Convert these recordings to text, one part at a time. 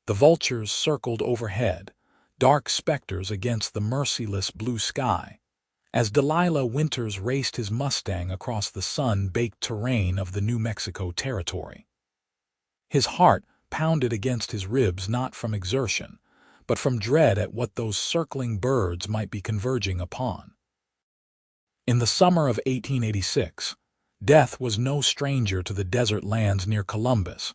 The vultures circled overhead, dark specters against the merciless blue sky, as Delilah Winters raced his Mustang across the sun-baked terrain of the New Mexico territory. His heart pounded against his ribs not from exertion, but from dread at what those circling birds might be converging upon. In the summer of 1886, death was no stranger to the desert lands near Columbus,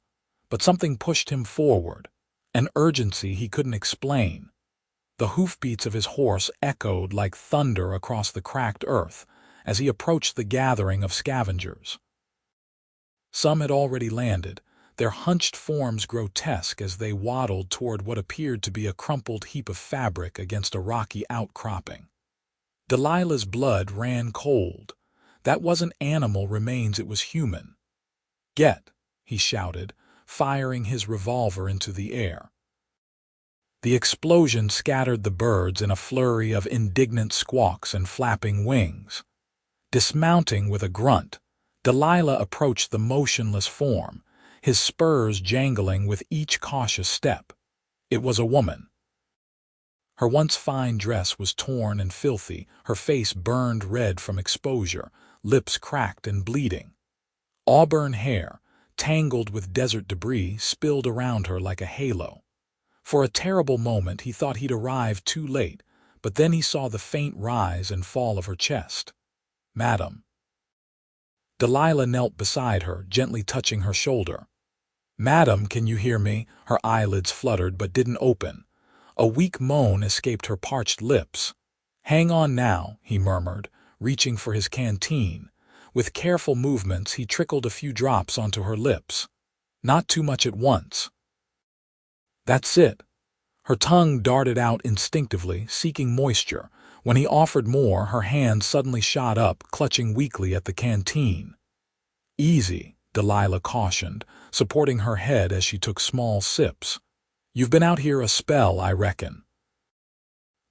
but something pushed him forward, an urgency he couldn't explain. The hoofbeats of his horse echoed like thunder across the cracked earth as he approached the gathering of scavengers. Some had already landed, their hunched forms grotesque as they waddled toward what appeared to be a crumpled heap of fabric against a rocky outcropping. Delilah's blood ran cold. That wasn't animal remains, it was human. "Get!" he shouted, firing his revolver into the air. The explosion scattered the birds in a flurry of indignant squawks and flapping wings. Dismounting with a grunt, Delilah approached the motionless form, his spurs jangling with each cautious step. It was a woman. Her once fine dress was torn and filthy, her face burned red from exposure, lips cracked and bleeding. Auburn hair, tangled with desert debris, spilled around her like a halo. For a terrible moment he thought he'd arrived too late, but then he saw the faint rise and fall of her chest. "Madam." Delilah knelt beside her, gently touching her shoulder. "Madam, can you hear me?" Her eyelids fluttered but didn't open. A weak moan escaped her parched lips. "Hang on now," he murmured, reaching for his canteen. With careful movements he trickled a few drops onto her lips. Not too much at once. "That's it." Her tongue darted out instinctively, seeking moisture. When he offered more, her hand suddenly shot up, clutching weakly at the canteen. "Easy," Delilah cautioned, supporting her head as she took small sips. "You've been out here a spell, I reckon."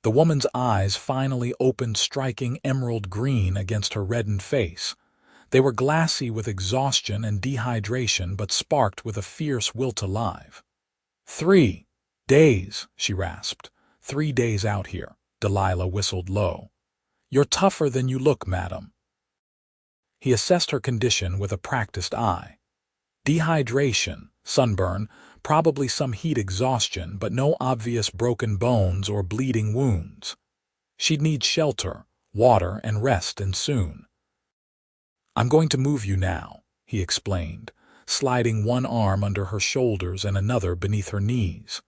The woman's eyes finally opened, striking emerald green against her reddened face. They were glassy with exhaustion and dehydration, but sparked with a fierce will to live. 3 days, she rasped. 3 days out here." Delilah whistled low. "You're tougher than you look, madam." He assessed her condition with a practiced eye. Dehydration, sunburn, probably some heat exhaustion, but no obvious broken bones or bleeding wounds. She'd need shelter, water, and rest, and soon. "I'm going to move you now," he explained, sliding one arm under her shoulders and another beneath her knees.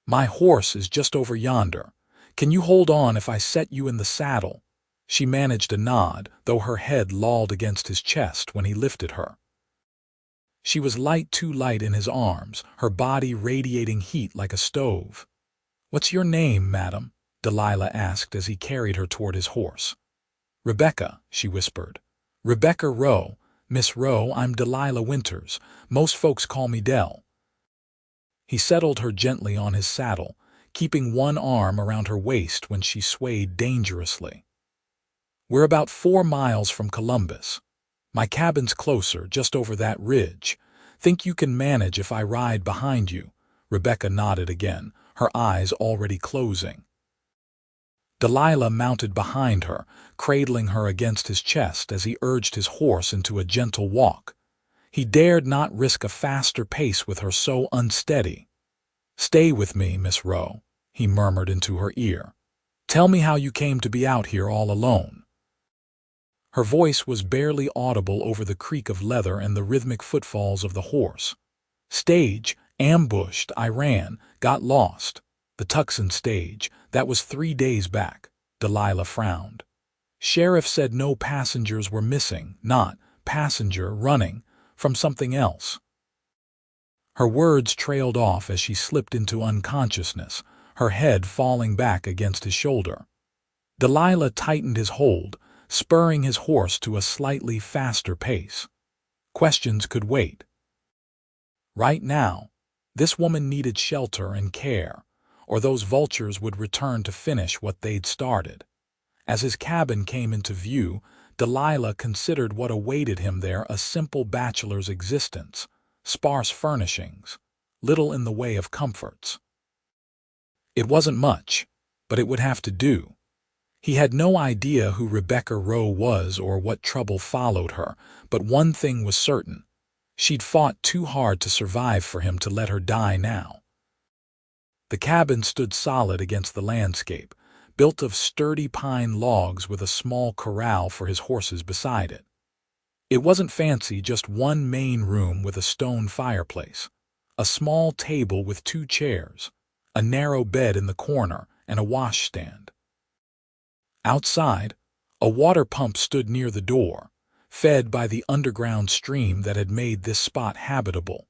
"My horse is just over yonder. Can you hold on if I set you in the saddle?" She managed a nod, though her head lolled against his chest when he lifted her. She was too light in his arms, her body radiating heat like a stove. "What's your name, madam?" Delilah asked as he carried her toward his horse. "Rebecca," she whispered. "Rebecca Rowe. Miss Rowe, I'm Delilah Winters. Most folks call me Del." He settled her gently on his saddle, keeping one arm around her waist when she swayed dangerously. "We're about 4 miles from Columbus. My cabin's closer, just over that ridge. Think you can manage if I ride behind you?" Rebecca nodded again, her eyes already closing. Delilah mounted behind her, cradling her against his chest as he urged his horse into a gentle walk. He dared not risk a faster pace with her so unsteady. "Stay with me, Miss Rowe," he murmured into her ear. "Tell me how you came to be out here all alone." Her voice was barely audible over the creak of leather and the rhythmic footfalls of the horse. "Stage, ambushed, I ran, got lost. The Tucson stage, that was 3 days back." Delilah frowned. "Sheriff said no passengers were missing, not passenger running from something else." Her words trailed off as she slipped into unconsciousness, her head falling back against his shoulder. Delilah tightened his hold, spurring his horse to a slightly faster pace. Questions could wait. Right now, this woman needed shelter and care, or those vultures would return to finish what they'd started. As his cabin came into view, Delilah considered what awaited him there: a simple bachelor's existence, sparse furnishings, little in the way of comforts. It wasn't much, but it would have to do. He had no idea who Rebecca Rowe was or what trouble followed her, but one thing was certain. She'd fought too hard to survive for him to let her die now. The cabin stood solid against the landscape, built of sturdy pine logs with a small corral for his horses beside it. It wasn't fancy, just one main room with a stone fireplace, a small table with 2 chairs, a narrow bed in the corner, and a washstand. Outside, a water pump stood near the door, fed by the underground stream that had made this spot habitable.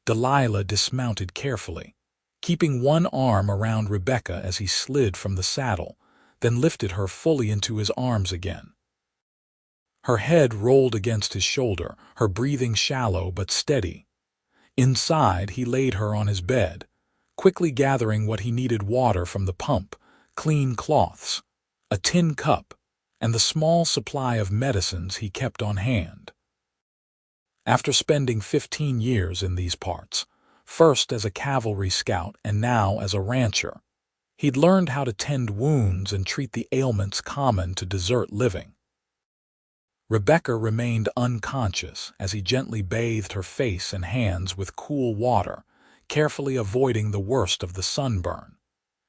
Delilah dismounted carefully, keeping one arm around Rebecca as he slid from the saddle, then lifted her fully into his arms again. Her head rolled against his shoulder, her breathing shallow but steady. Inside, he laid her on his bed, quickly gathering what he needed: water from the pump, clean cloths, a tin cup, and the small supply of medicines he kept on hand. After spending 15 years in these parts, first as a cavalry scout and now as a rancher, he'd learned how to tend wounds and treat the ailments common to desert living. Rebecca remained unconscious as he gently bathed her face and hands with cool water, carefully avoiding the worst of the sunburn.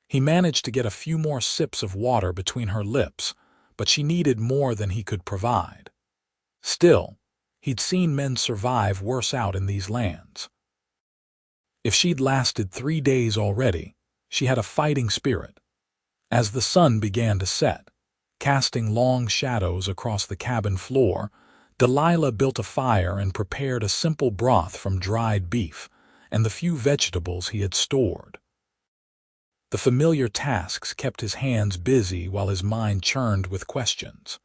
He managed to get a few more sips of water between her lips, but she needed more than he could provide. Still, he'd seen men survive worse out in these lands. If she'd lasted 3 days already, she had a fighting spirit. As the sun began to set, casting long shadows across the cabin floor, Delilah built a fire and prepared a simple broth from dried beef and the few vegetables he had stored. The familiar tasks kept his hands busy while his mind churned with questions.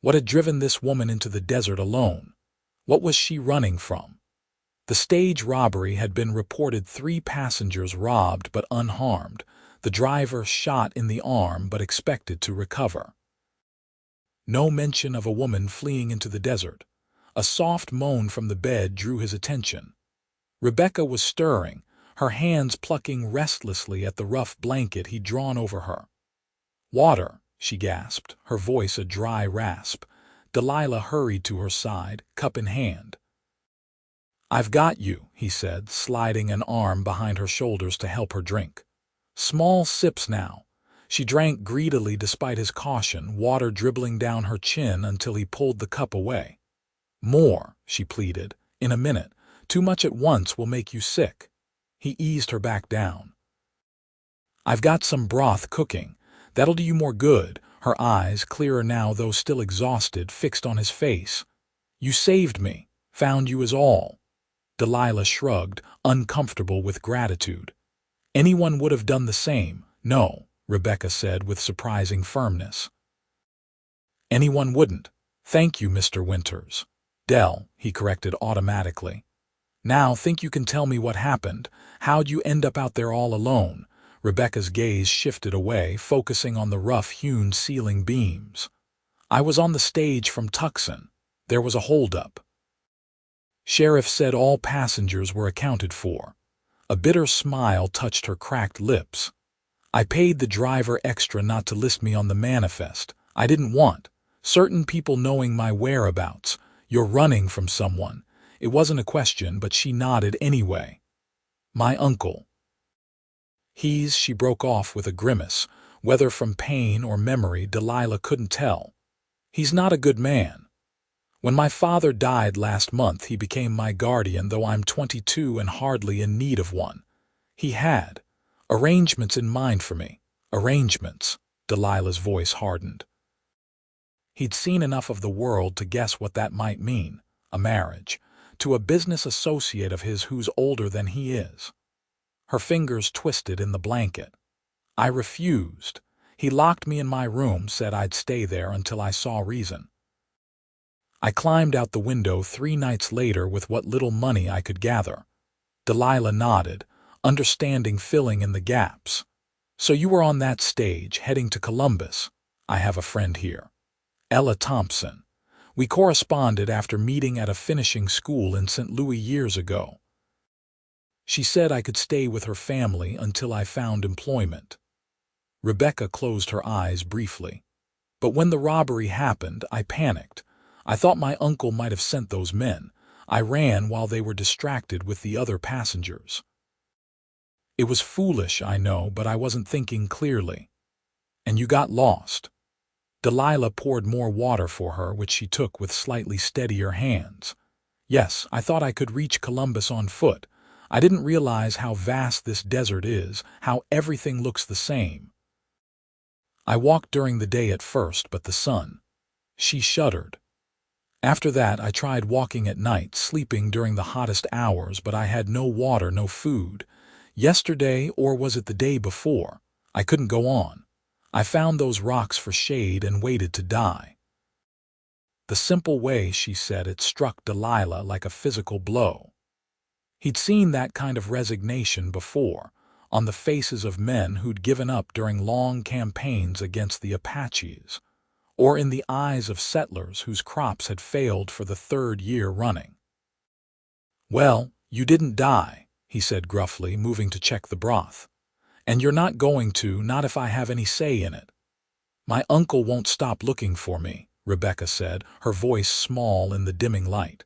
What had driven this woman into the desert alone? What was she running from? The stage robbery had been reported: 3 passengers robbed but unharmed, the driver shot in the arm but expected to recover. No mention of a woman fleeing into the desert. A soft moan from the bed drew his attention. Rebecca was stirring, her hands plucking restlessly at the rough blanket he'd drawn over her. "Water," she gasped, her voice a dry rasp. Delilah hurried to her side, cup in hand. "I've got you," he said, sliding an arm behind her shoulders to help her drink. Small sips now. She drank greedily despite his caution, water dribbling down her chin until he pulled the cup away. "More," she pleaded. "In a minute. Too much at once will make you sick." He eased her back down. "I've got some broth cooking. That'll do you more good." Her eyes, clearer now though still exhausted, fixed on his face. "You saved me. Found you is all." Delilah shrugged, uncomfortable with gratitude. "Anyone would have done the same." "No," Rebecca said with surprising firmness. "Anyone wouldn't. Thank you, Mr. Winters." "Del," he corrected automatically. "Now think you can tell me what happened? How'd you end up out there all alone?" Rebecca's gaze shifted away, focusing on the rough-hewn ceiling beams. "I was on the stage from Tucson. There was a holdup. Sheriff said all passengers were accounted for." A bitter smile touched her cracked lips. "I paid the driver extra not to list me on the manifest. I didn't want certain people knowing my whereabouts." "You're running from someone." It wasn't a question, but she nodded anyway. "My uncle." She broke off with a grimace. Whether from pain or memory, Delilah couldn't tell. "He's not a good man. When my father died last month, he became my guardian, though I'm 22 and hardly in need of one. He had arrangements in mind for me." "Arrangements?" Delilah's voice hardened. He'd seen enough of the world to guess what that might mean. A marriage. To a business associate of his who's older than he is. Her fingers twisted in the blanket. "I refused. He locked me in my room, said I'd stay there until I saw reason. I climbed out the window 3 nights later with what little money I could gather." Delilah nodded, understanding, filling in the gaps. "So you were on that stage, heading to Columbus." "I have a friend here. Ella Thompson. We corresponded after meeting at a finishing school in St. Louis years ago." She said I could stay with her family until I found employment. Rebecca closed her eyes briefly. But when the robbery happened, I panicked. I thought my uncle might have sent those men. I ran while they were distracted with the other passengers. It was foolish, I know, but I wasn't thinking clearly. And you got lost. Delilah poured more water for her, which she took with slightly steadier hands. Yes, I thought I could reach Columbus on foot. I didn't realize how vast this desert is, how everything looks the same. I walked during the day at first, but the sun. She shuddered. After that, I tried walking at night, sleeping during the hottest hours, but I had no water, no food. Yesterday, or was it the day before? I couldn't go on. I found those rocks for shade and waited to die. The simple way she said it struck Delilah like a physical blow. He'd seen that kind of resignation before, on the faces of men who'd given up during long campaigns against the Apaches, or in the eyes of settlers whose crops had failed for the third year running. "Well, you didn't die," he said gruffly, moving to check the broth. "And you're not going to, not if I have any say in it." "My uncle won't stop looking for me," Rebecca said, her voice small in the dimming light.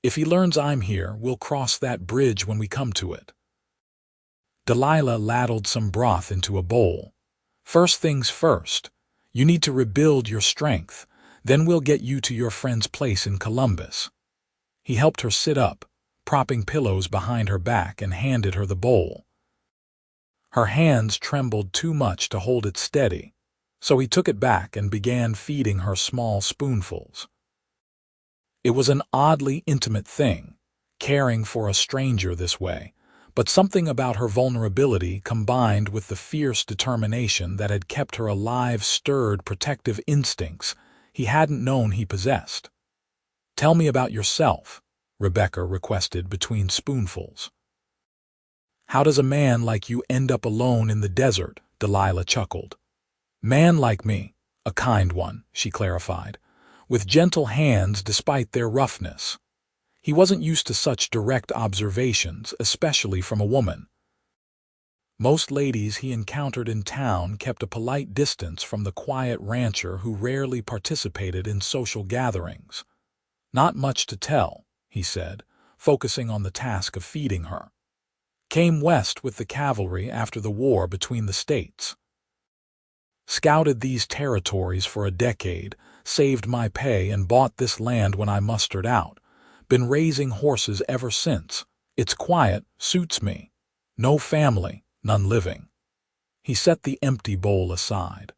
"If he learns I'm here, we'll cross that bridge when we come to it." Delilah ladled some broth into a bowl. "First things first. You need to rebuild your strength. Then we'll get you to your friend's place in Columbus." He helped her sit up, propping pillows behind her back, and handed her the bowl. Her hands trembled too much to hold it steady, so he took it back and began feeding her small spoonfuls. It was an oddly intimate thing, caring for a stranger this way, but something about her vulnerability combined with the fierce determination that had kept her alive stirred protective instincts he hadn't known he possessed. "Tell me about yourself," Rebecca requested between spoonfuls. "How does a man like you end up alone in the desert?" Delilah chuckled. "Man like me, a kind one," she clarified, with gentle hands despite their roughness. He wasn't used to such direct observations, especially from a woman. Most ladies he encountered in town kept a polite distance from the quiet rancher who rarely participated in social gatherings. "Not much to tell," he said, focusing on the task of feeding her. "Came west with the cavalry after the war between the states. Scouted these territories for a decade, saved my pay and bought this land when I mustered out. Been raising horses ever since. It's quiet, suits me. No family, none living." He set the empty bowl aside.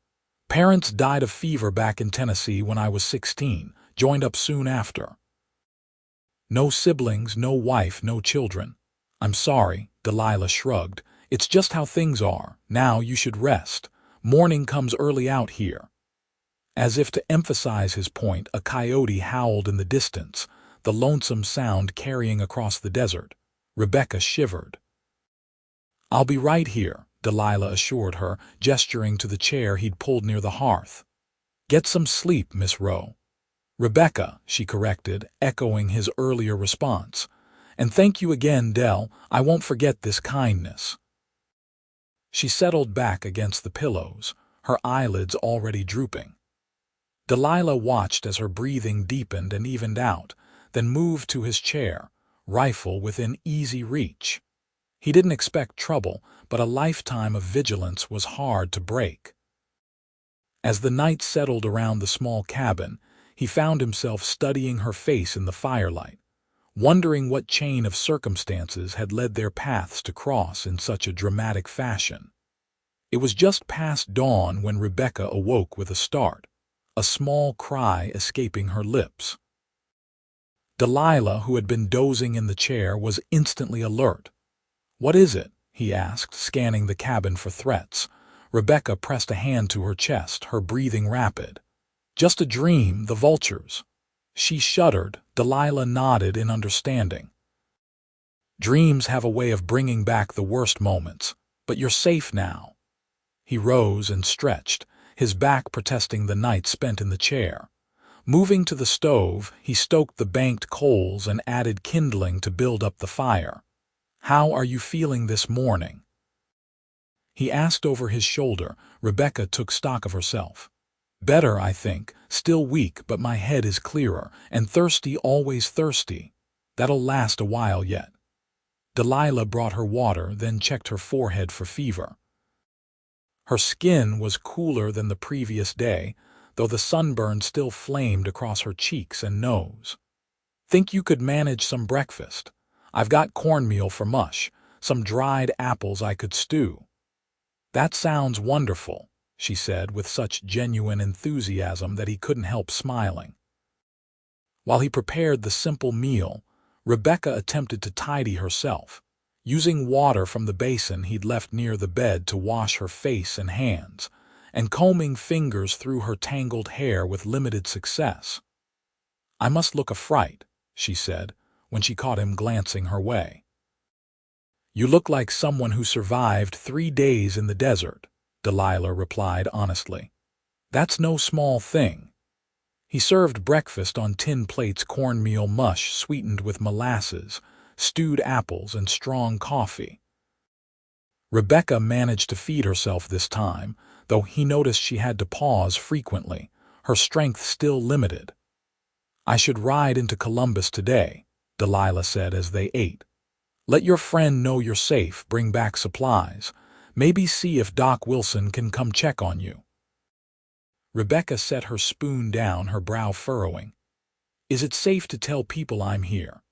"Parents died of fever back in Tennessee when I was 16, joined up soon after. No siblings, no wife, no children. I'm sorry," Delilah shrugged. "It's just how things are. Now you should rest. Morning comes early out here." As if to emphasize his point, a coyote howled in the distance, the lonesome sound carrying across the desert. Rebecca shivered. "I'll be right here," Delilah assured her, gesturing to the chair he'd pulled near the hearth. "Get some sleep, Miss Rowe." "Rebecca," she corrected, echoing his earlier response. "And thank you again, Del. I won't forget this kindness." She settled back against the pillows, her eyelids already drooping. Delilah watched as her breathing deepened and evened out, then moved to his chair, rifle within easy reach. He didn't expect trouble, but a lifetime of vigilance was hard to break. As the night settled around the small cabin, he found himself studying her face in the firelight, wondering what chain of circumstances had led their paths to cross in such a dramatic fashion. It was just past dawn when Rebecca awoke with a start, a small cry escaping her lips. Delilah, who had been dozing in the chair, was instantly alert. "What is it?" he asked, scanning the cabin for threats. Rebecca pressed a hand to her chest, her breathing rapid. "Just a dream, the vultures." She shuddered. Delilah nodded in understanding. "Dreams have a way of bringing back the worst moments, but you're safe now." He rose and stretched, his back protesting the night spent in the chair. Moving to the stove, he stoked the banked coals and added kindling to build up the fire. "How are you feeling this morning?" He asked over his shoulder. Rebecca took stock of herself. "Better, I think. Still weak, but my head is clearer. And thirsty, always thirsty. That'll last a while yet." Delilah brought her water, then checked her forehead for fever. Her skin was cooler than the previous day, though the sunburn still flamed across her cheeks and nose. "Think you could manage some breakfast? I've got cornmeal for mush, some dried apples I could stew." "That sounds wonderful," she said with such genuine enthusiasm that he couldn't help smiling. While he prepared the simple meal, Rebecca attempted to tidy herself, using water from the basin he'd left near the bed to wash her face and hands, and combing fingers through her tangled hair with limited success. "I must look a fright," she said, when she caught him glancing her way. "You look like someone who survived 3 days in the desert," Delilah replied honestly. "That's no small thing." He served breakfast on tin plates, cornmeal mush sweetened with molasses, stewed apples, and strong coffee. Rebecca managed to feed herself this time, though he noticed she had to pause frequently, her strength still limited. "I should ride into Columbus today," Delilah said as they ate. "Let your friend know you're safe, bring back supplies. Maybe see if Doc Wilson can come check on you." Rebecca set her spoon down, her brow furrowing. "Is it safe to tell people I'm here?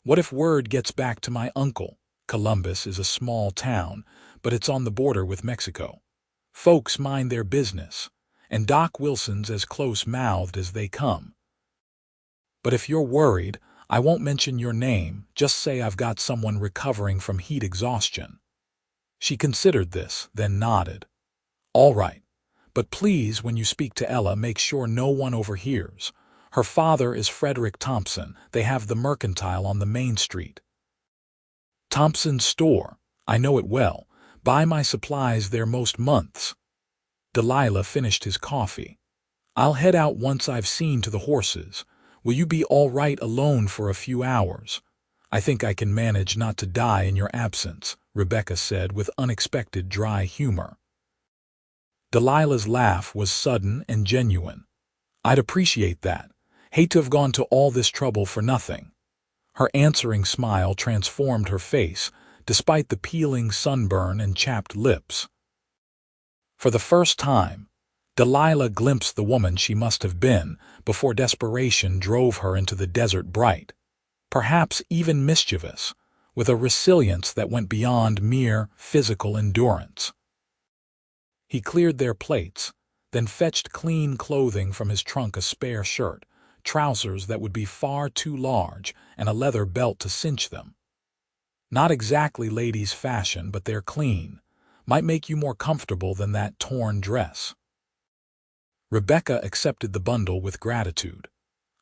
What if word gets back to my uncle? Columbus is a small town, but it's on the border with Mexico. Folks mind their business, and Doc Wilson's as close-mouthed as they come. But if you're worried, I won't mention your name, just say I've got someone recovering from heat exhaustion." She considered this, then nodded. "All right, but please, when you speak to Ella, make sure no one overhears. Her father is Frederick Thompson. They have the mercantile on the main street." "Thompson's store. I know it well. Buy my supplies there most months." Delilah finished his coffee. "I'll head out once I've seen to the horses. Will you be all right alone for a few hours? I think I can manage not to die in your absence," Rebecca said with unexpected dry humor. Delilah's laugh was sudden and genuine. "I'd appreciate that. Hate to have gone to all this trouble for nothing." Her answering smile transformed her face, despite the peeling sunburn and chapped lips. For the first time, Delilah glimpsed the woman she must have been before desperation drove her into the desert, bright, perhaps even mischievous, with a resilience that went beyond mere physical endurance. He cleared their plates, then fetched clean clothing from his trunk, a spare shirt, trousers that would be far too large, and a leather belt to cinch them. "Not exactly ladies' fashion, but they're clean. Might make you more comfortable than that torn dress." Rebecca accepted the bundle with gratitude.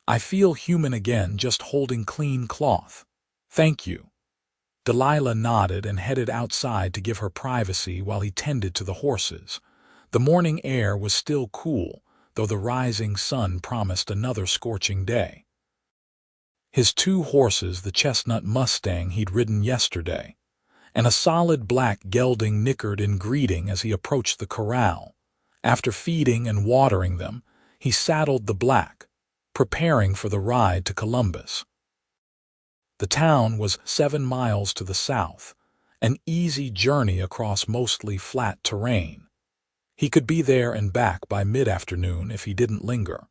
"I feel human again, just holding clean cloth. Thank you." Delilah nodded and headed outside to give her privacy while he tended to the horses. The morning air was still cool, though the rising sun promised another scorching day. His 2 horses, the chestnut Mustang he'd ridden yesterday, and a solid black gelding, nickered in greeting as he approached the corral. After feeding and watering them, he saddled the black, preparing for the ride to Columbus. The town was 7 miles to the south, an easy journey across mostly flat terrain. He could be there and back by mid-afternoon if he didn't linger.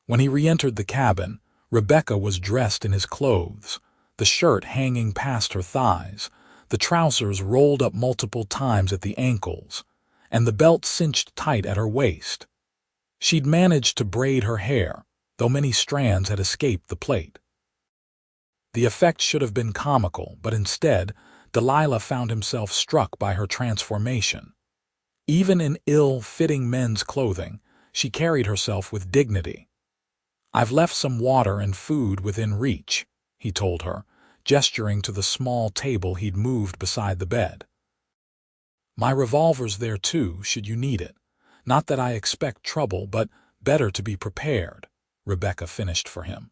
When he re-entered the cabin, Rebecca was dressed in his clothes, the shirt hanging past her thighs, the trousers rolled up multiple times at the ankles, and the belt cinched tight at her waist. She'd managed to braid her hair, though many strands had escaped the plait. The effect should have been comical, but instead, Delilah found himself struck by her transformation. Even in ill-fitting men's clothing, she carried herself with dignity. "I've left some water and food within reach," he told her, gesturing to the small table he'd moved beside the bed. "My revolver's there too, should you need it. Not that I expect trouble, but better to be prepared," Rebecca finished for him.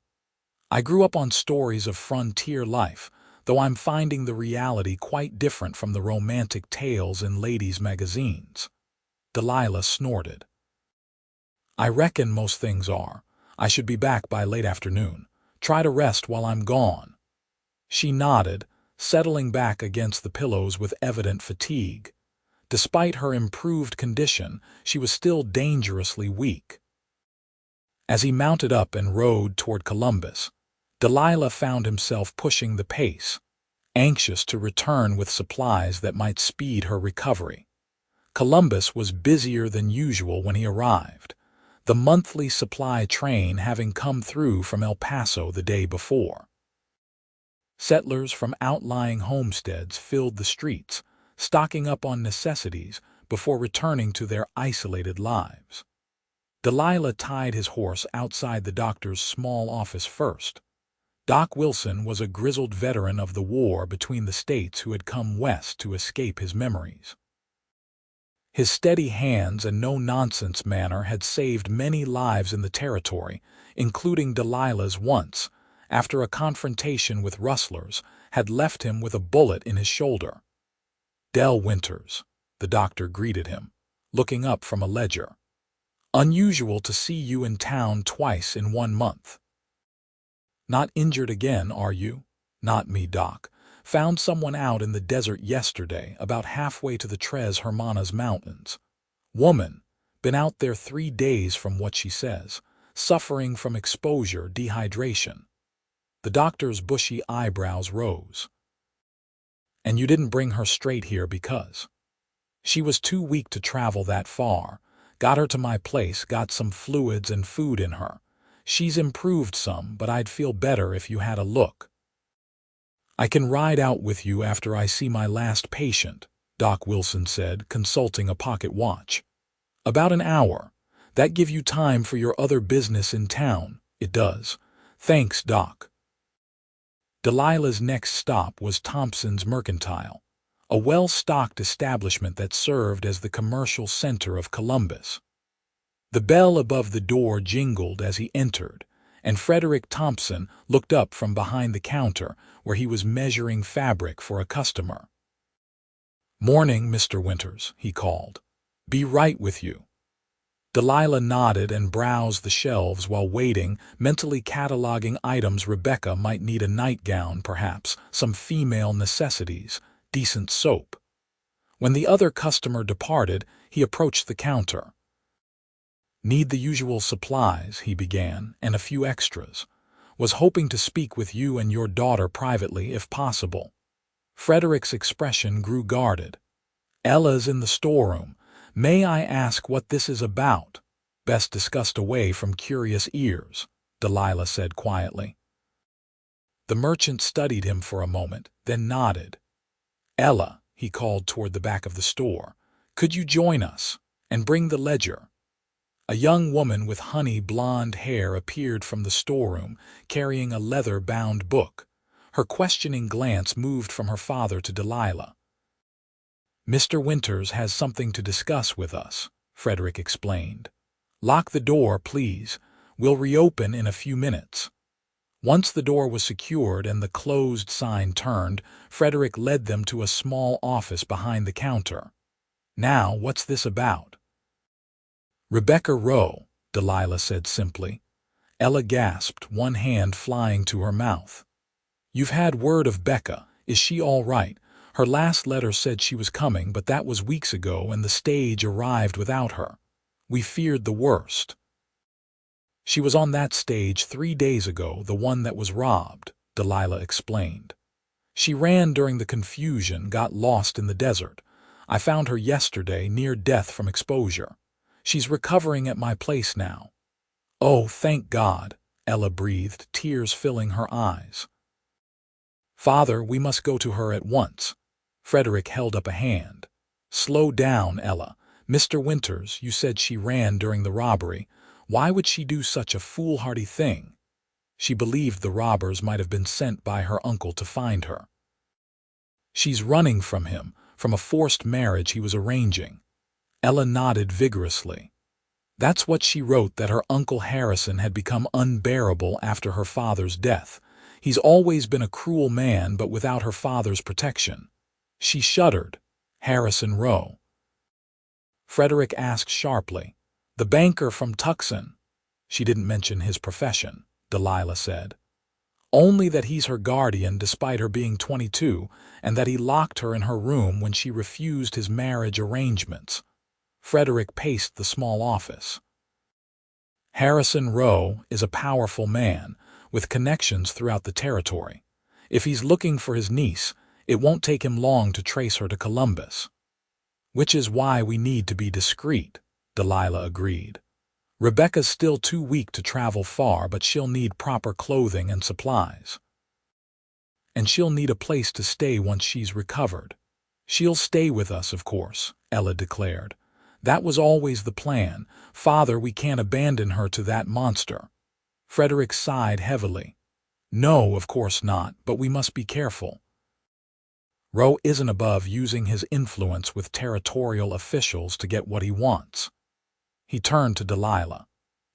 "I grew up on stories of frontier life, though I'm finding the reality quite different from the romantic tales in ladies' magazines." Delilah snorted. "I reckon most things are. I should be back by late afternoon. Try to rest while I'm gone." She nodded, settling back against the pillows with evident fatigue. Despite her improved condition, she was still dangerously weak. As he mounted up and rode toward Columbus, Delilah found himself pushing the pace, anxious to return with supplies that might speed her recovery. Columbus was busier than usual when he arrived, the monthly supply train having come through from El Paso the day before. Settlers from outlying homesteads filled the streets, stocking up on necessities before returning to their isolated lives. Delilah tied his horse outside the doctor's small office first. Doc Wilson was a grizzled veteran of the war between the states who had come west to escape his memories. His steady hands and no-nonsense manner had saved many lives in the territory, including Delilah's once, after a confrontation with rustlers, had left him with a bullet in his shoulder. "Del Winters," the doctor greeted him, looking up from a ledger. "Unusual to see you in town twice in 1 month. Not injured again, are you?" "Not me, Doc. Found someone out in the desert yesterday, about halfway to the Tres Hermanas Mountains. Woman, been out there 3 days from what she says, suffering from exposure, dehydration." The doctor's bushy eyebrows rose. "And you didn't bring her straight here because?" "She was too weak to travel that far. Got her to my place, got some fluids and food in her. She's improved some, but I'd feel better if you had a look." "I can ride out with you after I see my last patient," Doc Wilson said, consulting a pocket watch. "About an hour. That give you time for your other business in town?" "It does. Thanks, Doc." Delilah's next stop was Thompson's Mercantile, a well-stocked establishment that served as the commercial center of Columbus. The bell above the door jingled as he entered, and Frederick Thompson looked up from behind the counter where he was measuring fabric for a customer. "Morning, Mr. Winters," he called. "Be right with you." Delilah nodded and browsed the shelves while waiting, mentally cataloging items Rebecca might need: a nightgown, perhaps, some female necessities, decent soap. When the other customer departed, he approached the counter. "Need the usual supplies," he began, "and a few extras. Was hoping to speak with you and your daughter privately, if possible." Frederick's expression grew guarded. "Ella's in the storeroom. May I ask what this is about?" "Best discussed away from curious ears," Delilah said quietly. The merchant studied him for a moment, then nodded. "Ella," he called toward the back of the store, "could you join us? And bring the ledger." A young woman with honey blonde hair appeared from the storeroom, carrying a leather-bound book. Her questioning glance moved from her father to Delilah. "Mr. Winters has something to discuss with us," Frederick explained. "Lock the door, please. We'll reopen in a few minutes." Once the door was secured and the closed sign turned, Frederick led them to a small office behind the counter. "Now, what's this about?" "Rebecca Rowe," Delilah said simply. Ella gasped, one hand flying to her mouth. "You've had word of Becca. Is she all right? Her last letter said she was coming, but that was weeks ago and the stage arrived without her. We feared the worst." "She was on that stage 3 days ago, the one that was robbed," Delilah explained. "She ran during the confusion, got lost in the desert. I found her yesterday, near death from exposure. She's recovering at my place now." "Oh, thank God," Ella breathed, tears filling her eyes. "Father, we must go to her at once." Frederick held up a hand. "Slow down, Ella. Mr. Winters, you said she ran during the robbery. Why would she do such a foolhardy thing?" "She believed the robbers might have been sent by her uncle to find her." "She's running from him, from a forced marriage he was arranging." Ella nodded vigorously. "That's what she wrote, that her Uncle Harrison had become unbearable after her father's death. He's always been a cruel man, but without her father's protection. She shuddered. Harrison Rowe. Frederick asked sharply. The banker from Tucson. She didn't mention his profession, Delilah said. Only that he's her guardian despite her being 22, and that he locked her in her room when she refused his marriage arrangements. Frederick paced the small office. Harrison Rowe is a powerful man, with connections throughout the territory. If he's looking for his niece, it won't take him long to trace her to Columbus. Which is why we need to be discreet, Delilah agreed. Rebecca's still too weak to travel far, but she'll need proper clothing and supplies. And she'll need a place to stay once she's recovered. She'll stay with us, of course, Ella declared. That was always the plan. Father, we can't abandon her to that monster. Frederick sighed heavily. No, of course not, but we must be careful. Rowe isn't above using his influence with territorial officials to get what he wants. He turned to Delilah.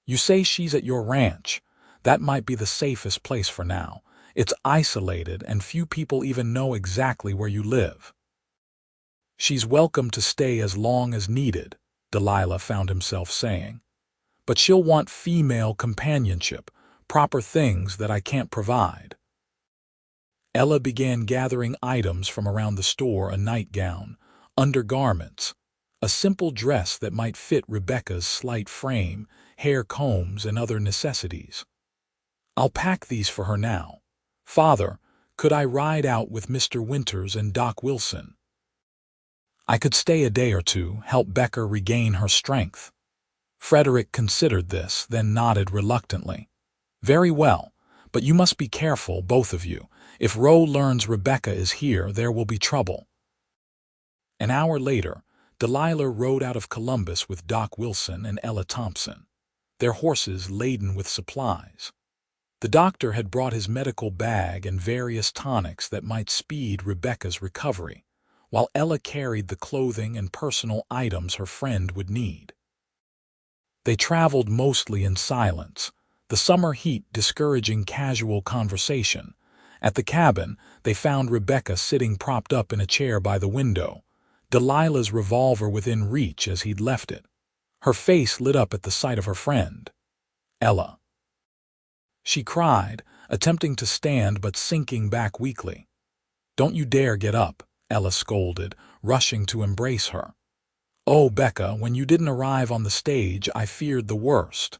You say she's at your ranch. That might be the safest place for now. It's isolated and few people even know exactly where you live. She's welcome to stay as long as needed, Delilah found himself saying. But she'll want female companionship, proper things that I can't provide. Ella began gathering items from around the store, a nightgown, undergarments, a simple dress that might fit Rebecca's slight frame, hair combs, and other necessities. I'll pack these for her now. Father, could I ride out with Mr. Winters and Doc Wilson? I could stay a day or two, help Becca regain her strength. Frederick considered this, then nodded reluctantly. Very well, but you must be careful, both of you. If Rowe learns Rebecca is here, there will be trouble. An hour later, Delilah rode out of Columbus with Doc Wilson and Ella Thompson, their horses laden with supplies. The doctor had brought his medical bag and various tonics that might speed Rebecca's recovery, while Ella carried the clothing and personal items her friend would need. They traveled mostly in silence, the summer heat discouraging casual conversation. At the cabin, they found Rebecca sitting propped up in a chair by the window, Delilah's revolver within reach as he'd left it. Her face lit up at the sight of her friend. Ella. She cried, attempting to stand but sinking back weakly. Don't you dare get up, Ella scolded, rushing to embrace her. Oh, Becca, when you didn't arrive on the stage, I feared the worst.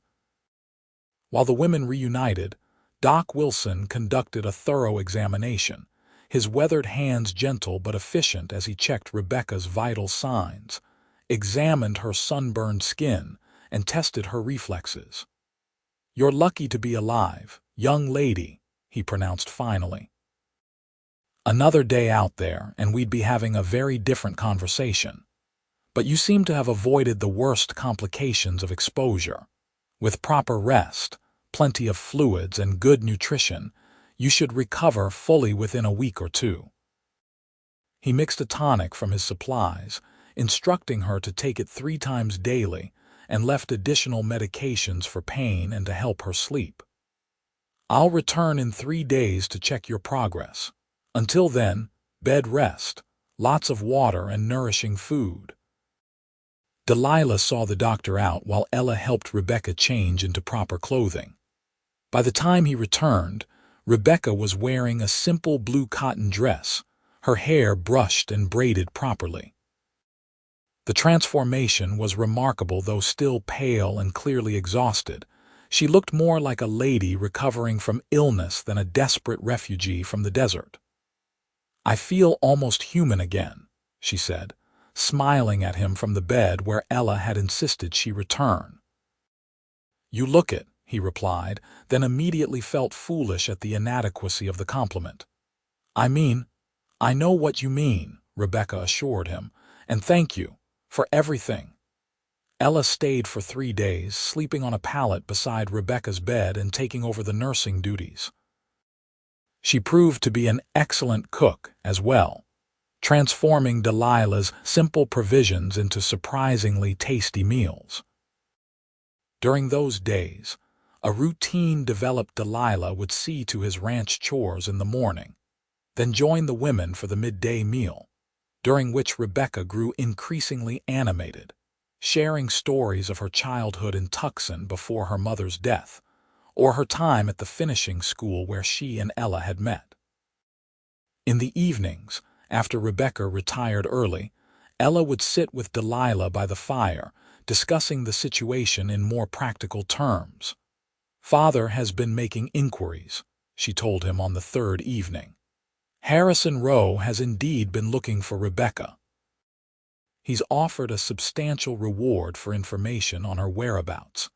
While the women reunited, Doc Wilson conducted a thorough examination, his weathered hands gentle but efficient as he checked Rebecca's vital signs, examined her sunburned skin, and tested her reflexes. You're lucky to be alive, young lady, he pronounced finally. Another day out there, and we'd be having a very different conversation. But you seem to have avoided the worst complications of exposure. With proper rest, plenty of fluids, and good nutrition, you should recover fully within a week or two. He mixed a tonic from his supplies, instructing her to take it 3 times daily, and left additional medications for pain and to help her sleep. I'll return in 3 days to check your progress. Until then, bed rest, lots of water and nourishing food. Delilah saw the doctor out while Ella helped Rebecca change into proper clothing. By the time he returned, Rebecca was wearing a simple blue cotton dress, her hair brushed and braided properly. The transformation was remarkable, though still pale and clearly exhausted. She looked more like a lady recovering from illness than a desperate refugee from the desert. I feel almost human again, she said, smiling at him from the bed where Ella had insisted she return. You look it, he replied, then immediately felt foolish at the inadequacy of the compliment. I know what you mean, Rebecca assured him, and thank you for everything. Ella stayed for 3 days, sleeping on a pallet beside Rebecca's bed and taking over the nursing duties. She proved to be an excellent cook as well, transforming Delilah's simple provisions into surprisingly tasty meals. During those days, A routine developed. Delilah would see to his ranch chores in the morning, then join the women for the midday meal, during which Rebecca grew increasingly animated, sharing stories of her childhood in Tucson before her mother's death, or her time at the finishing school where she and Ella had met. In the evenings, after Rebecca retired early, Ella would sit with Delilah by the fire, discussing the situation in more practical terms. "Father has been making inquiries," she told him on the third evening. "Harrison Rowe has indeed been looking for Rebecca. He's offered a substantial reward for information on her whereabouts."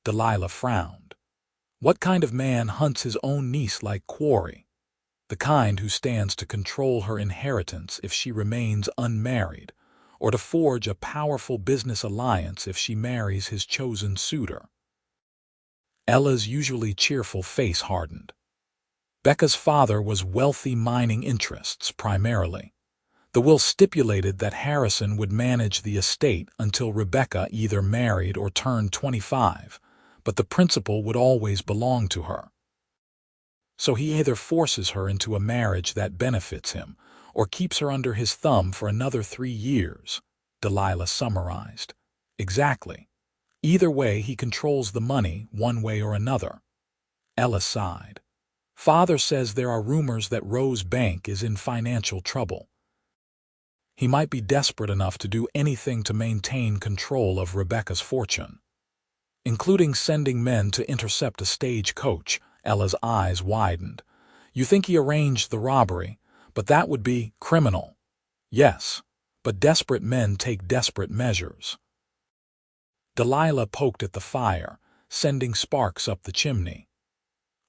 Delilah frowned. "What kind of man hunts his own niece like quarry? The kind who stands to control her inheritance if she remains unmarried, or to forge a powerful business alliance if she marries his chosen suitor." Ella's usually cheerful face hardened. Becca's father was wealthy mining interests, primarily. The will stipulated that Harrison would manage the estate until Rebecca either married or turned 25, but the principal would always belong to her. "So he either forces her into a marriage that benefits him, or keeps her under his thumb for another 3 years, Delilah summarized. "Exactly. Either way, he controls the money, one way or another." Ella sighed. "Father says there are rumors that Rowe's bank is in financial trouble. He might be desperate enough to do anything to maintain control of Rebecca's fortune, including sending men to intercept a stagecoach." Ella's eyes widened. "You think he arranged the robbery, but that would be criminal." "Yes, but desperate men take desperate measures." Delilah poked at the fire, sending sparks up the chimney.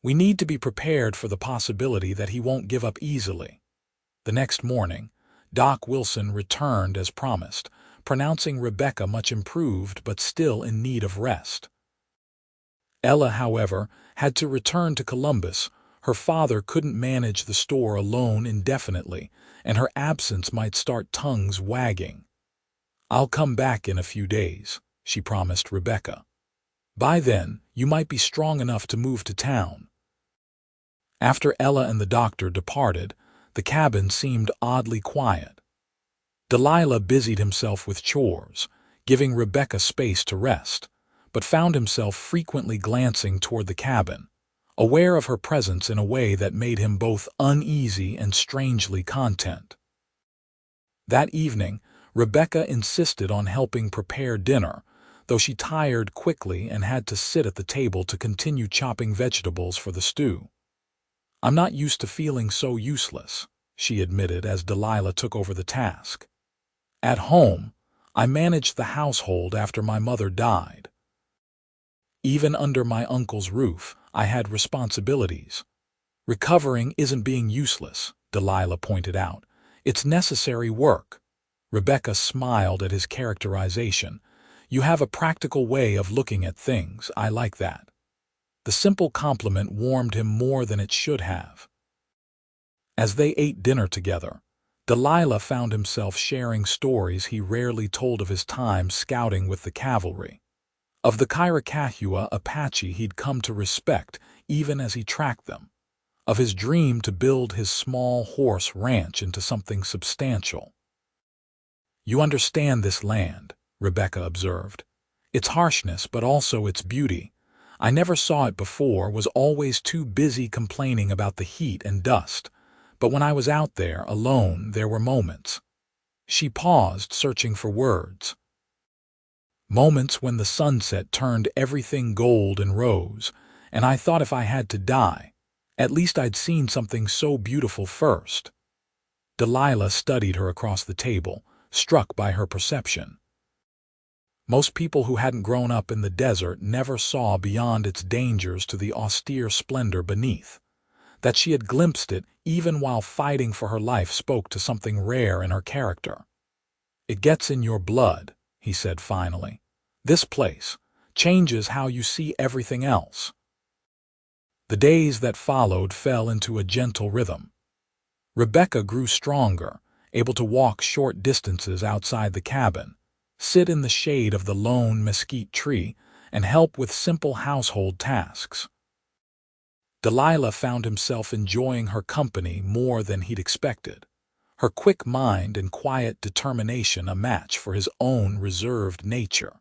"We need to be prepared for the possibility that he won't give up easily." The next morning, Doc Wilson returned as promised, pronouncing Rebecca much improved but still in need of rest. Ella, however, had to return to Columbus. Her father couldn't manage the store alone indefinitely, and her absence might start tongues wagging. "I'll come back in a few days," she promised Rebecca. "By then, you might be strong enough to move to town." After Ella and the doctor departed, the cabin seemed oddly quiet. Delilah busied himself with chores, giving Rebecca space to rest, but found himself frequently glancing toward the cabin, aware of her presence in a way that made him both uneasy and strangely content. That evening, Rebecca insisted on helping prepare dinner, though she tired quickly and had to sit at the table to continue chopping vegetables for the stew. "I'm not used to feeling so useless," she admitted as Delilah took over the task. "At home, I managed the household after my mother died. Even under my uncle's roof, I had responsibilities. Recovering isn't being useless," Delilah pointed out. "It's necessary work." Rebecca smiled at his characterization. "You have a practical way of looking at things. I like that." The simple compliment warmed him more than it should have. As they ate dinner together, Delilah found himself sharing stories he rarely told of his time scouting with the cavalry, of the Chiricahua Apache he'd come to respect even as he tracked them, of his dream to build his small horse ranch into something substantial. "You understand this land," Rebecca observed. "Its harshness, but also its beauty. I never saw it before, was always too busy complaining about the heat and dust. But when I was out there, alone, there were moments." She paused, searching for words. "Moments when the sunset turned everything gold and rose, and I thought if I had to die, at least I'd seen something so beautiful first." Delilah studied her across the table, struck by her perception. Most people who hadn't grown up in the desert never saw beyond its dangers to the austere splendor beneath. That she had glimpsed it even while fighting for her life spoke to something rare in her character. "It gets in your blood," he said finally. "This place changes how you see everything else." The days that followed fell into a gentle rhythm. Rebecca grew stronger, able to walk short distances outside the cabin, sit in the shade of the lone mesquite tree, and help with simple household tasks. Delilah found himself enjoying her company more than he'd expected, her quick mind and quiet determination a match for his own reserved nature.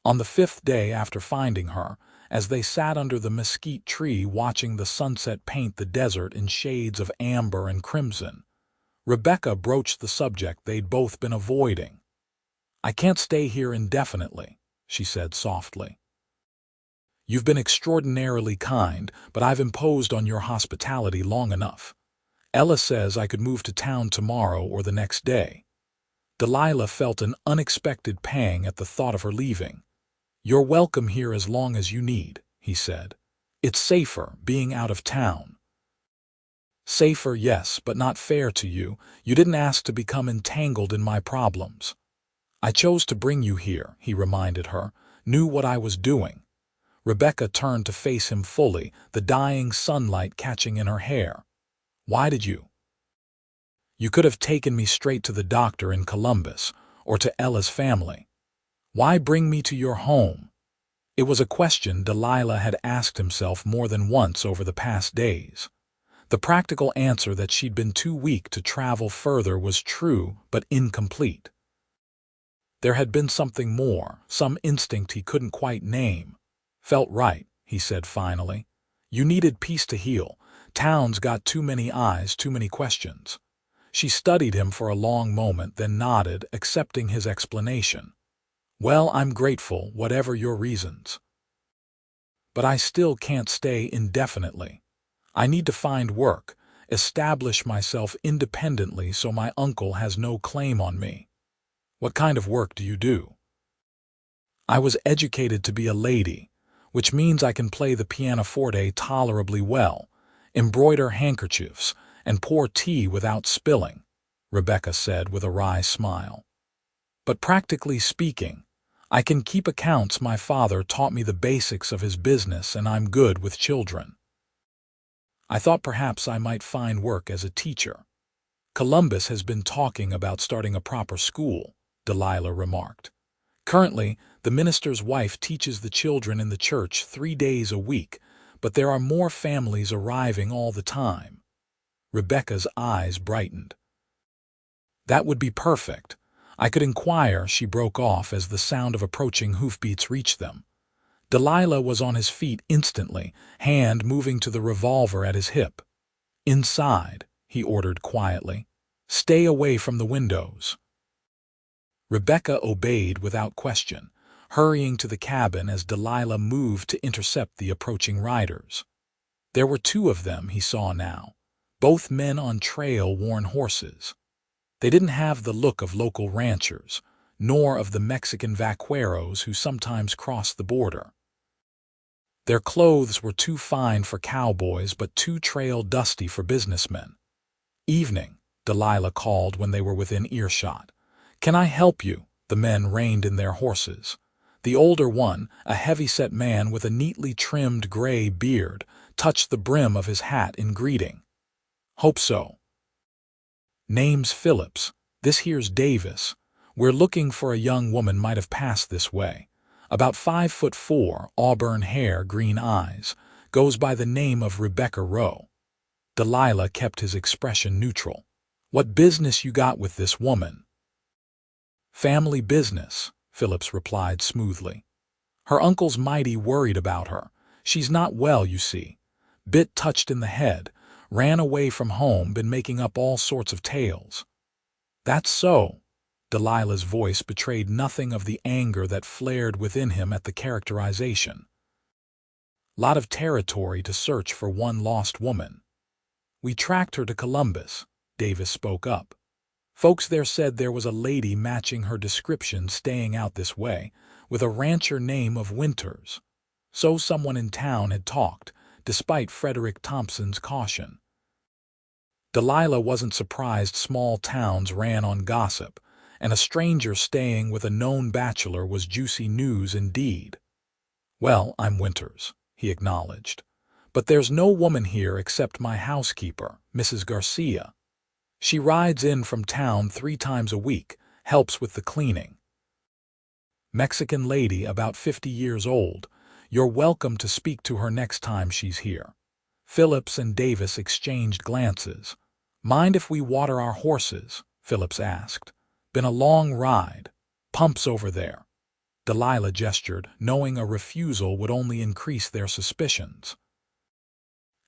On the 5th day after finding her, as they sat under the mesquite tree watching the sunset paint the desert in shades of amber and crimson, Rebecca broached the subject they'd both been avoiding. "I can't stay here indefinitely," she said softly. "You've been extraordinarily kind, but I've imposed on your hospitality long enough. Ella says I could move to town tomorrow or the next day." Delilah felt an unexpected pang at the thought of her leaving. "You're welcome here as long as you need," he said. "It's safer being out of town." "Safer, yes, but not fair to you. You didn't ask to become entangled in my problems." "I chose to bring you here," he reminded her, "knew what I was doing." Rebecca turned to face him fully, the dying sunlight catching in her hair. "Why did you?" "You could have taken me straight to the doctor in Columbus, or to Ella's family. Why bring me to your home?" It was a question Delilah had asked himself more than once over the past days. The practical answer that she'd been too weak to travel further was true but incomplete. There had been something more, some instinct he couldn't quite name. "Felt right," he said finally. "You needed peace to heal. Town's got too many eyes, too many questions." She studied him for a long moment, then nodded, accepting his explanation. "Well, I'm grateful, whatever your reasons. But I still can't stay indefinitely. I need to find work, establish myself independently so my uncle has no claim on me." "What kind of work do you do?" "I was educated to be a lady, which means I can play the pianoforte tolerably well, embroider handkerchiefs, and pour tea without spilling," Rebecca said with a wry smile. "But practically speaking, I can keep accounts. My father taught me the basics of his business, and I'm good with children." "I thought perhaps I might find work as a teacher. Columbus has been talking about starting a proper school," Delilah remarked. "Currently, the minister's wife teaches the children in the church 3 days a week, but there are more families arriving all the time." Rebecca's eyes brightened. "That would be perfect. I could inquire," she broke off as the sound of approaching hoofbeats reached them. Delilah was on his feet instantly, hand moving to the revolver at his hip. "Inside," he ordered quietly. "Stay away from the windows." Rebecca obeyed without question, hurrying to the cabin as Delilah moved to intercept the approaching riders. There were 2 of them, he saw now, both men on trail-worn horses. They didn't have the look of local ranchers, nor of the Mexican vaqueros who sometimes cross the border. Their clothes were too fine for cowboys but too trail-dusty for businessmen. "Evening," Delilah called when they were within earshot. "Can I help you?" The men reined in their horses. The older one, a heavy-set man with a neatly trimmed gray beard, touched the brim of his hat in greeting. "Hope so." "Name's Phillips. This here's Davis. We're looking for a young woman might have passed this way. About 5'4", auburn hair, green eyes. Goes by the name of Rebecca Rowe." Delilah kept his expression neutral. "What business you got with this woman?" "Family business," Phillips replied smoothly. "Her uncle's mighty worried about her. She's not well, you see. Bit touched in the head, ran away from home, been making up all sorts of tales." "That's so." Delilah's voice betrayed nothing of the anger that flared within him at the characterization. "Lot of territory to search for one lost woman." "We tracked her to Columbus," Davis spoke up. "Folks there said there was a lady matching her description staying out this way, with a rancher name of Winters. So someone in town had talked, despite Frederick Thompson's caution." Delilah wasn't surprised small towns ran on gossip, and a stranger staying with a known bachelor was juicy news indeed. "Well, I'm Winters," he acknowledged. "But there's no woman here except my housekeeper, Mrs. Garcia. She rides in from town 3 times a week, helps with the cleaning." Mexican lady about 50 years old. You're welcome to speak to her next time she's here." Phillips and Davis exchanged glances. "Mind if we water our horses?" Phillips asked. "Been a long ride. Pump's over there." Delilah gestured, knowing a refusal would only increase their suspicions.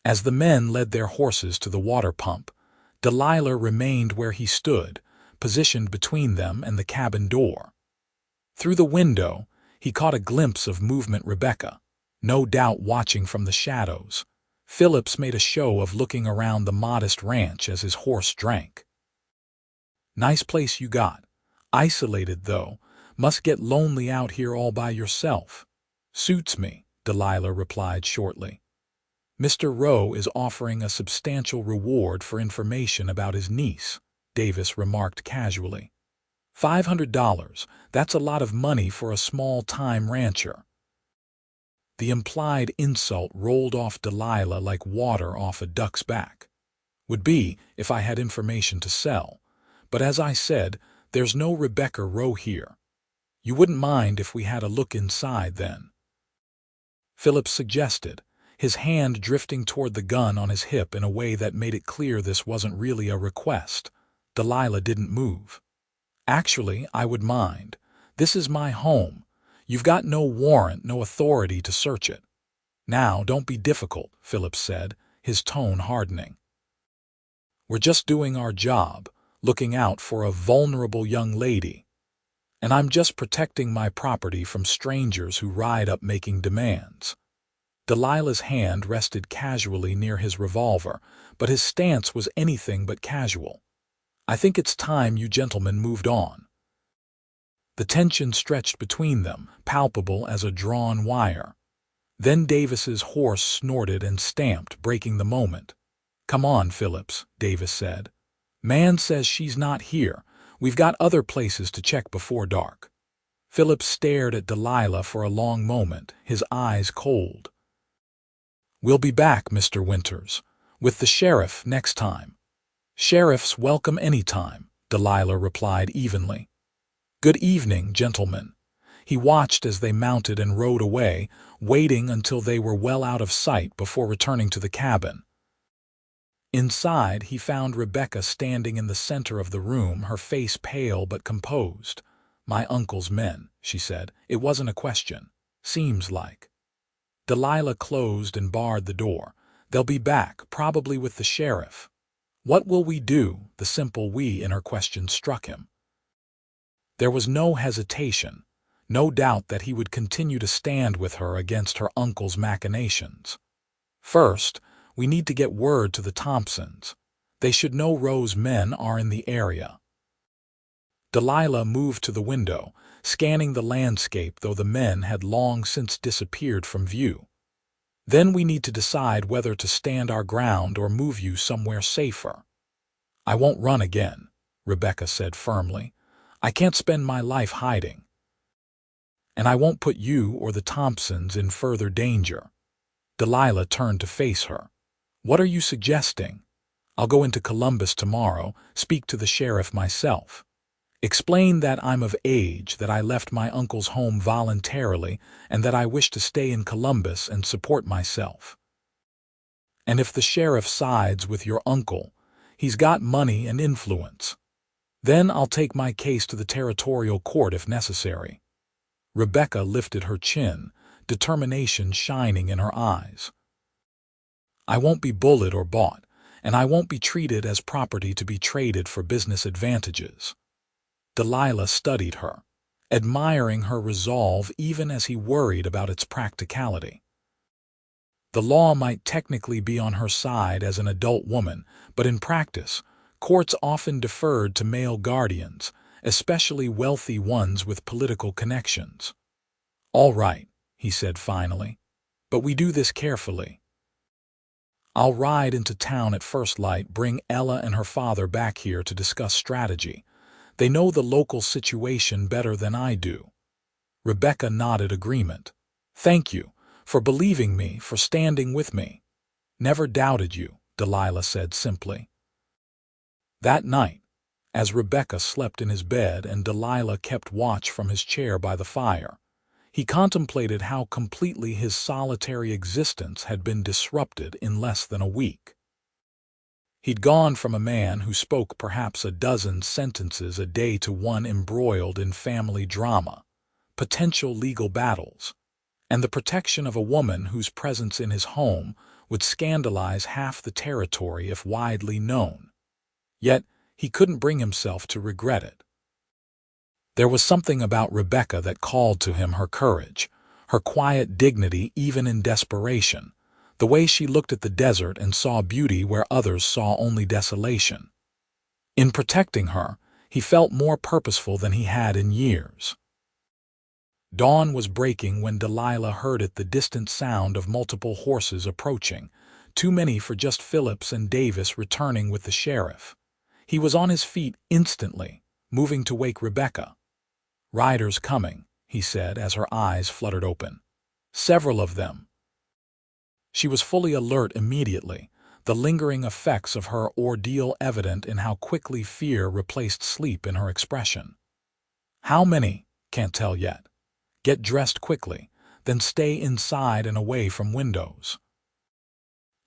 As the men led their horses to the water pump, Delilah remained where he stood, positioned between them and the cabin door. Through the window, he caught a glimpse of movement Rebecca, no doubt watching from the shadows. Phillips made a show of looking around the modest ranch as his horse drank. "Nice place you got. Isolated, though. Must get lonely out here all by yourself." "Suits me," Delilah replied shortly. "Mr. Rowe is offering a substantial reward for information about his niece," Davis remarked casually. $500, that's a lot of money for a small-time rancher." The implied insult rolled off Delilah like water off a duck's back. "Would be, if I had information to sell. But as I said, there's no Rebecca Rowe here. You wouldn't mind if we had a look inside, then?" Phillips suggested, his hand drifting toward the gun on his hip in a way that made it clear this wasn't really a request. Delilah didn't move. "Actually, I would mind. This is my home. You've got no warrant, no authority to search it." "Now, don't be difficult," Phillips said, his tone hardening. "We're just doing our job, looking out for a vulnerable young lady. And I'm just protecting my property from strangers who ride up making demands." Delilah's hand rested casually near his revolver, but his stance was anything but casual. "I think it's time you gentlemen moved on." The tension stretched between them, palpable as a drawn wire. Then Davis's horse snorted and stamped, breaking the moment. "Come on, Phillips," Davis said. "Man says she's not here. We've got other places to check before dark." Phillips stared at Delilah for a long moment, his eyes cold. "We'll be back, Mr. Winters, with the sheriff next time." "Sheriff's welcome any time," Delilah replied evenly. "Good evening, gentlemen." He watched as they mounted and rode away, waiting until they were well out of sight before returning to the cabin. Inside, he found Rebecca standing in the center of the room, her face pale but composed. "My uncle's men," she said. "It wasn't a question. Seems like." Delilah closed and barred the door. "They'll be back, probably with the sheriff." "What will we do?" The simple "we" in her question struck him. There was no hesitation, no doubt that he would continue to stand with her against her uncle's machinations. "First, we need to get word to the Thompsons. They should know Rowe's men are in the area." Delilah moved to the window, scanning the landscape, though the men had long since disappeared from view. "Then we need to decide whether to stand our ground or move you somewhere safer." "I won't run again," Rebecca said firmly. "I can't spend my life hiding. And I won't put you or the Thompsons in further danger." Delilah turned to face her. "What are you suggesting?" "I'll go into Columbus tomorrow, speak to the sheriff myself. Explain that I'm of age, that I left my uncle's home voluntarily, and that I wish to stay in Columbus and support myself. And if the sheriff sides with your uncle, he's got money and influence. Then I'll take my case to the territorial court if necessary." Rebecca lifted her chin, determination shining in her eyes. "I won't be bullied or bought, and I won't be treated as property to be traded for business advantages." Delilah studied her, admiring her resolve even as he worried about its practicality. The law might technically be on her side as an adult woman, but in practice, courts often deferred to male guardians, especially wealthy ones with political connections. "All right," he said finally, "but we do this carefully. I'll ride into town at first light, bring Ella and her father back here to discuss strategy. They know the local situation better than I do." Rebecca nodded agreement. "Thank you for believing me, for standing with me." "Never doubted you," Delilah said simply. That night, as Rebecca slept in his bed and Delilah kept watch from his chair by the fire. He contemplated how completely his solitary existence had been disrupted in less than a week. He'd gone from a man who spoke perhaps a dozen sentences a day to one embroiled in family drama, potential legal battles, and the protection of a woman whose presence in his home would scandalize half the territory if widely known. Yet, he couldn't bring himself to regret it. There was something about Rebecca that called to him her courage, her quiet dignity even in desperation, the way she looked at the desert and saw beauty where others saw only desolation. In protecting her, he felt more purposeful than he had in years. Dawn was breaking when Delilah heard the distant sound of multiple horses approaching, too many for just Phillips and Davis returning with the sheriff. He was on his feet instantly, moving to wake Rebecca. "Riders coming," he said as her eyes fluttered open. "Several of them." She was fully alert immediately, the lingering effects of her ordeal evident in how quickly fear replaced sleep in her expression. "How many? Can't tell yet. Get dressed quickly, then stay inside and away from windows."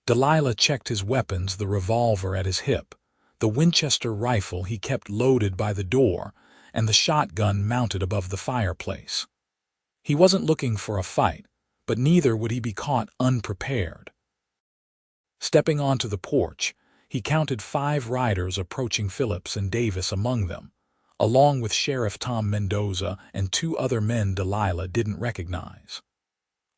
Delilah checked his weapons, the revolver at his hip, the Winchester rifle he kept loaded by the door, and the shotgun mounted above the fireplace. He wasn't looking for a fight, but neither would he be caught unprepared. Stepping onto the porch, he counted 5 riders approaching, Phillips and Davis among them, along with Sheriff Tom Mendoza and 2 other men Delilah didn't recognize.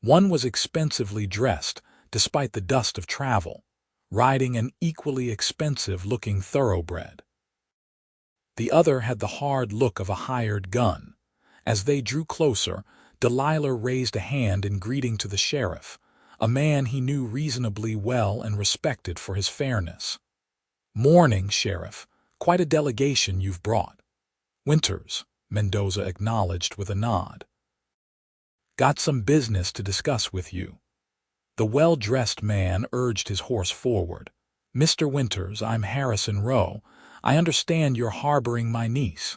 One was expensively dressed, despite the dust of travel, riding an equally expensive-looking thoroughbred. The other had the hard look of a hired gun. As they drew closer, Delilah raised a hand in greeting to the sheriff, a man he knew reasonably well and respected for his fairness. "Morning, Sheriff. Quite a delegation you've brought." "Winters," Mendoza acknowledged with a nod. "Got some business to discuss with you." The well-dressed man urged his horse forward. "Mr. Winters, I'm Harrison Rowe. I understand you're harboring my niece."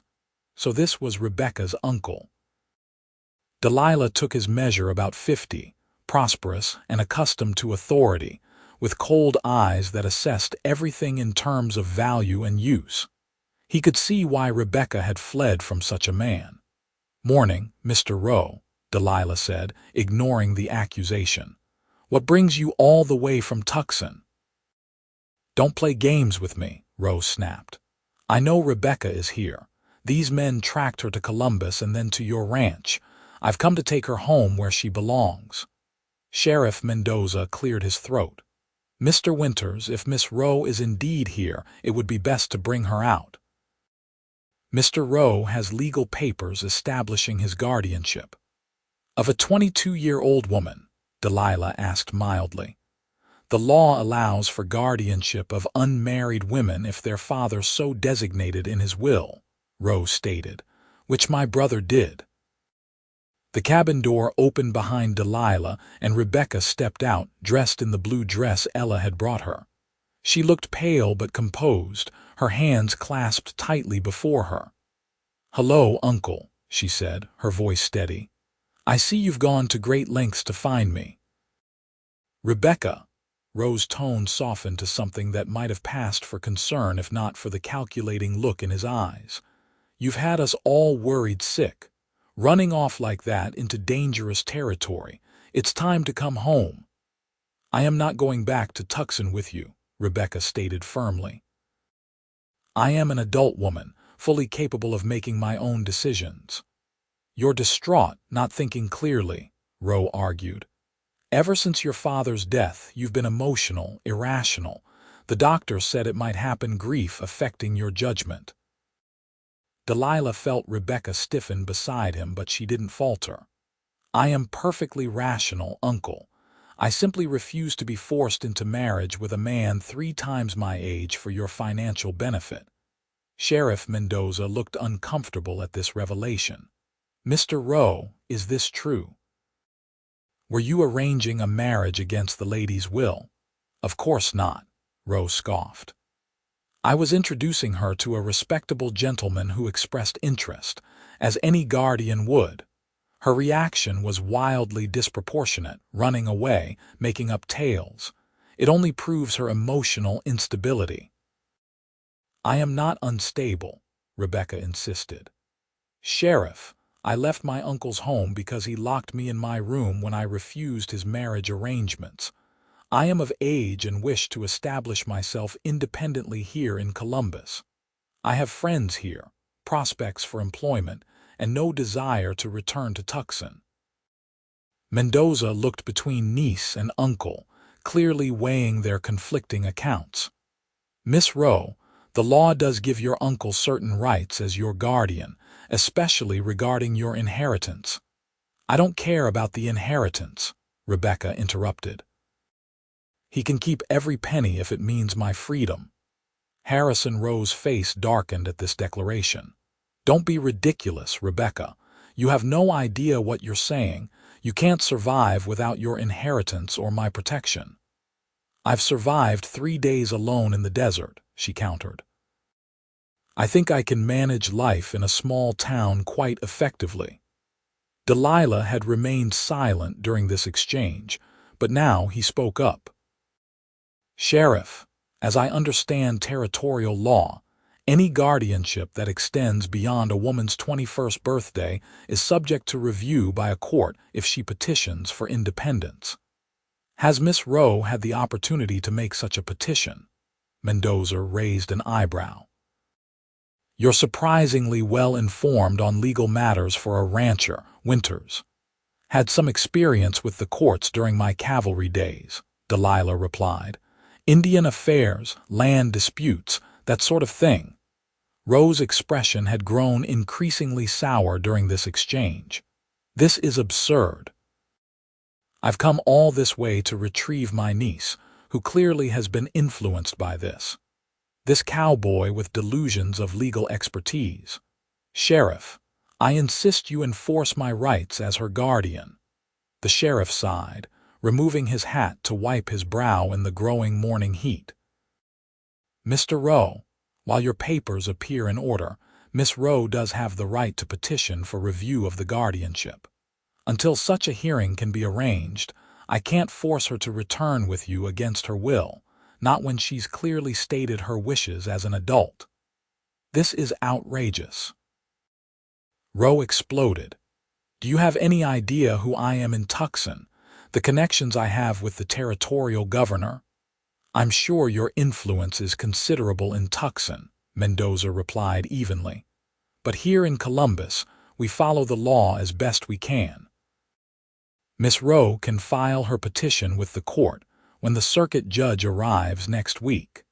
So this was Rebecca's uncle. Delilah took his measure, about 50, prosperous and accustomed to authority, with cold eyes that assessed everything in terms of value and use. He could see why Rebecca had fled from such a man. "Morning, Mr. Rowe," Delilah said, ignoring the accusation. "What brings you all the way from Tucson?" "Don't play games with me," Rowe snapped. "I know Rebecca is here. These men tracked her to Columbus and then to your ranch. I've come to take her home where she belongs." Sheriff Mendoza cleared his throat. "Mr. Winters, if Miss Rowe is indeed here, it would be best to bring her out." "Mr. Rowe has legal papers establishing his guardianship." "Of a 22-year-old woman?" Delilah asked mildly. "The law allows for guardianship of unmarried women if their father so designated in his will," Rowe stated, "which my brother did." The cabin door opened behind Delilah, and Rebecca stepped out, dressed in the blue dress Ella had brought her. She looked pale but composed, her hands clasped tightly before her. "Hello, Uncle," she said, her voice steady. "I see you've gone to great lengths to find me." "Rebecca," Rowe's tone softened to something that might have passed for concern if not for the calculating look in his eyes. "You've had us all worried sick. Running off like that into dangerous territory. It's time to come home." "I am not going back to Tucson with you," Rebecca stated firmly. "I am an adult woman, fully capable of making my own decisions." "You're distraught, not thinking clearly," Rowe argued. "Ever since your father's death, you've been emotional, irrational. The doctor said it might happen, grief affecting your judgment." Delilah felt Rebecca stiffen beside him, but she didn't falter. "I am perfectly rational, Uncle. I simply refuse to be forced into marriage with a man 3 times my age for your financial benefit." Sheriff Mendoza looked uncomfortable at this revelation. "Mr. Rowe, is this true? Were you arranging a marriage against the lady's will?" "Of course not," Rowe scoffed. I was introducing her to a respectable gentleman who expressed interest, as any guardian would. Her reaction was wildly disproportionate, running away, making up tales. It only proves her emotional instability. I am not unstable, Rebecca insisted. Sheriff, I left my uncle's home because he locked me in my room when I refused his marriage arrangements. I am of age and wish to establish myself independently here in Columbus. I have friends here, prospects for employment, and no desire to return to Tucson. Mendoza looked between niece and uncle, clearly weighing their conflicting accounts. Miss Rowe, the law does give your uncle certain rights as your guardian, especially regarding your inheritance. I don't care about the inheritance, Rebecca interrupted. He can keep every penny if it means my freedom. Harrison Rowe's face darkened at this declaration. Don't be ridiculous, Rebecca. You have no idea what you're saying. You can't survive without your inheritance or my protection. I've survived 3 days alone in the desert, she countered. I think I can manage life in a small town quite effectively. Delilah had remained silent during this exchange, but now he spoke up. Sheriff, as I understand territorial law, any guardianship that extends beyond a woman's 21st birthday is subject to review by a court if she petitions for independence. Has Miss Rowe had the opportunity to make such a petition? Mendoza raised an eyebrow. You're surprisingly well informed on legal matters for a rancher, Winters. Had some experience with the courts during my cavalry days, Delilah replied. Indian affairs, land disputes, that sort of thing. Rowe's expression had grown increasingly sour during this exchange. This is absurd. I've come all this way to retrieve my niece, who clearly has been influenced by this. This cowboy with delusions of legal expertise. Sheriff, I insist you enforce my rights as her guardian. The sheriff sighed, removing his hat to wipe his brow in the growing morning heat. Mr. Rowe, while your papers appear in order, Miss Rowe does have the right to petition for review of the guardianship. Until such a hearing can be arranged, I can't force her to return with you against her will, not when she's clearly stated her wishes as an adult. This is outrageous. Rowe exploded. Do you have any idea who I am in Tucson, the connections I have with the territorial governor? I'm sure your influence is considerable in Tucson, Mendoza replied evenly. But here in Columbus, we follow the law as best we can. Miss Rowe can file her petition with the court when the circuit judge arrives next week.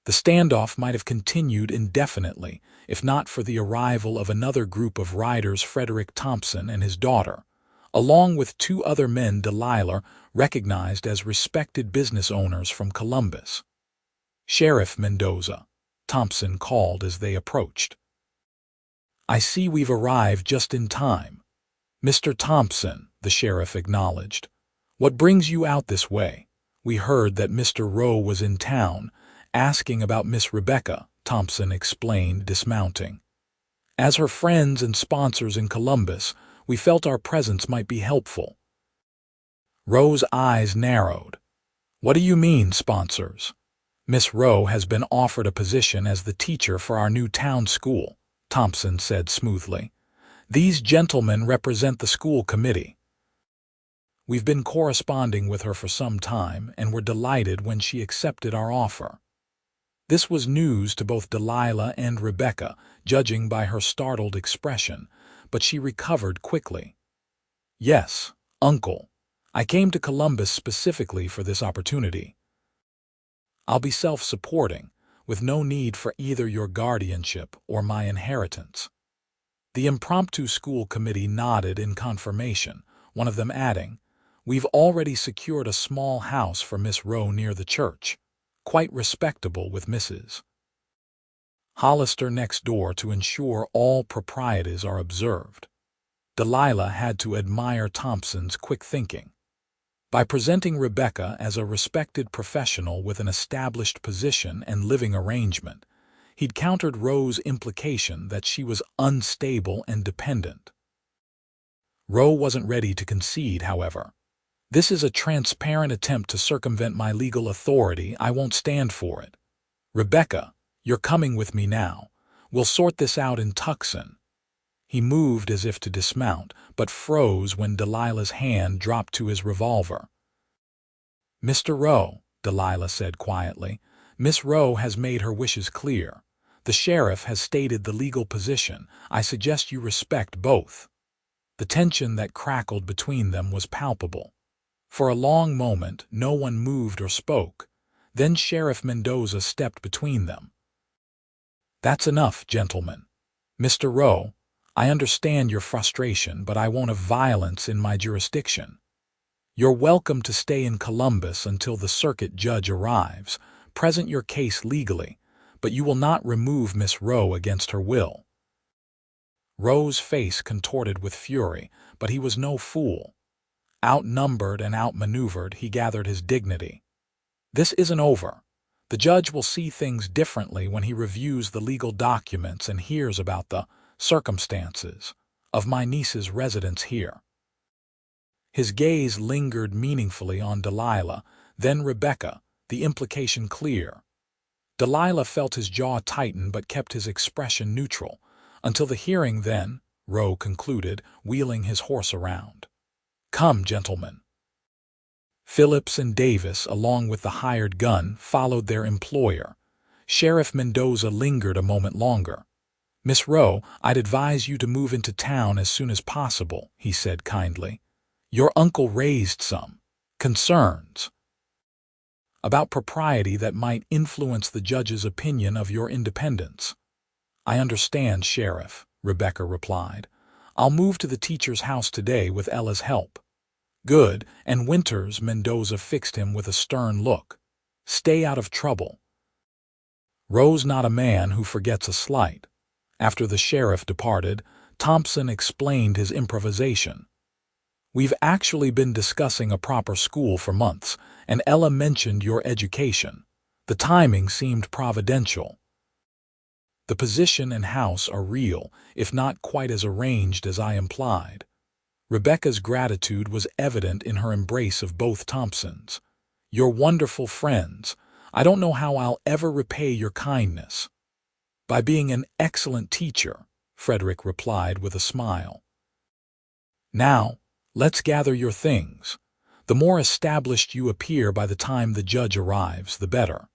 The standoff might have continued indefinitely if not for the arrival of another group of riders, Frederick Thompson and his daughter, along with 2 other men Delilah recognized as respected business owners from Columbus. Sheriff Mendoza, Thompson called as they approached. I see we've arrived just in time. Mr. Thompson, the sheriff acknowledged. What brings you out this way? We heard that Mr. Rowe was in town, asking about Miss Rebecca, Thompson explained, dismounting. As her friends and sponsors in Columbus, we felt our presence might be helpful. Rowe's eyes narrowed. What do you mean, sponsors? Miss Rowe has been offered a position as the teacher for our new town school, Thompson said smoothly. These gentlemen represent the school committee. We've been corresponding with her for some time and were delighted when she accepted our offer. This was news to both Delilah and Rebecca, judging by her startled expression, but she recovered quickly. Yes, Uncle. I came to Columbus specifically for this opportunity. I'll be self-supporting, with no need for either your guardianship or my inheritance. The impromptu school committee nodded in confirmation, one of them adding, We've already secured a small house for Miss Rowe near the church, quite respectable with Mrs. Hollister next door to ensure all proprieties are observed. Delilah had to admire Thompson's quick thinking. By presenting Rebecca as a respected professional with an established position and living arrangement, he'd countered Rowe's implication that she was unstable and dependent. Rowe wasn't ready to concede, however. "This is a transparent attempt to circumvent my legal authority. I won't stand for it. Rebecca, you're coming with me now. We'll sort this out in Tucson." He moved as if to dismount, but froze when Delilah's hand dropped to his revolver. "Mr. Rowe," Delilah said quietly, "Miss Rowe has made her wishes clear. The sheriff has stated the legal position. I suggest you respect both." The tension that crackled between them was palpable. For a long moment, no one moved or spoke. Then Sheriff Mendoza stepped between them. "That's enough, gentlemen. Mr. Rowe, I understand your frustration, but I won't have violence in my jurisdiction. You're welcome to stay in Columbus until the circuit judge arrives. Present your case legally, but you will not remove Miss Rowe against her will." Rowe's face contorted with fury, but he was no fool. Outnumbered and outmaneuvered, he gathered his dignity. "This isn't over. The judge will see things differently when he reviews the legal documents and hears about the circumstances of my niece's residence here." His gaze lingered meaningfully on Delilah, then Rebecca, the implication clear. Delilah felt his jaw tighten but kept his expression neutral. "Until the hearing, then," Rowe concluded, wheeling his horse around. "Come, gentlemen." Phillips and Davis, along with the hired gun, followed their employer. Sheriff Mendoza lingered a moment longer. "Miss Rowe, I'd advise you to move into town as soon as possible," he said kindly. "Your uncle raised some concerns about propriety that might influence the judge's opinion of your independence." "I understand, Sheriff," Rebecca replied. "I'll move to the teacher's house today with Ella's help." "Good, and Winters," Mendoza fixed him with a stern look. "Stay out of trouble." Rowe's not a man who forgets a slight. After the sheriff departed, Thompson explained his improvisation. "We've actually been discussing a proper school for months, and Ella mentioned your education. The timing seemed providential. The position and house are real, if not quite as arranged as I implied." Rebecca's gratitude was evident in her embrace of both Thompsons. "You're wonderful friends. I don't know how I'll ever repay your kindness." "By being an excellent teacher," Frederick replied with a smile. "Now, let's gather your things. The more established you appear by the time the judge arrives, the better."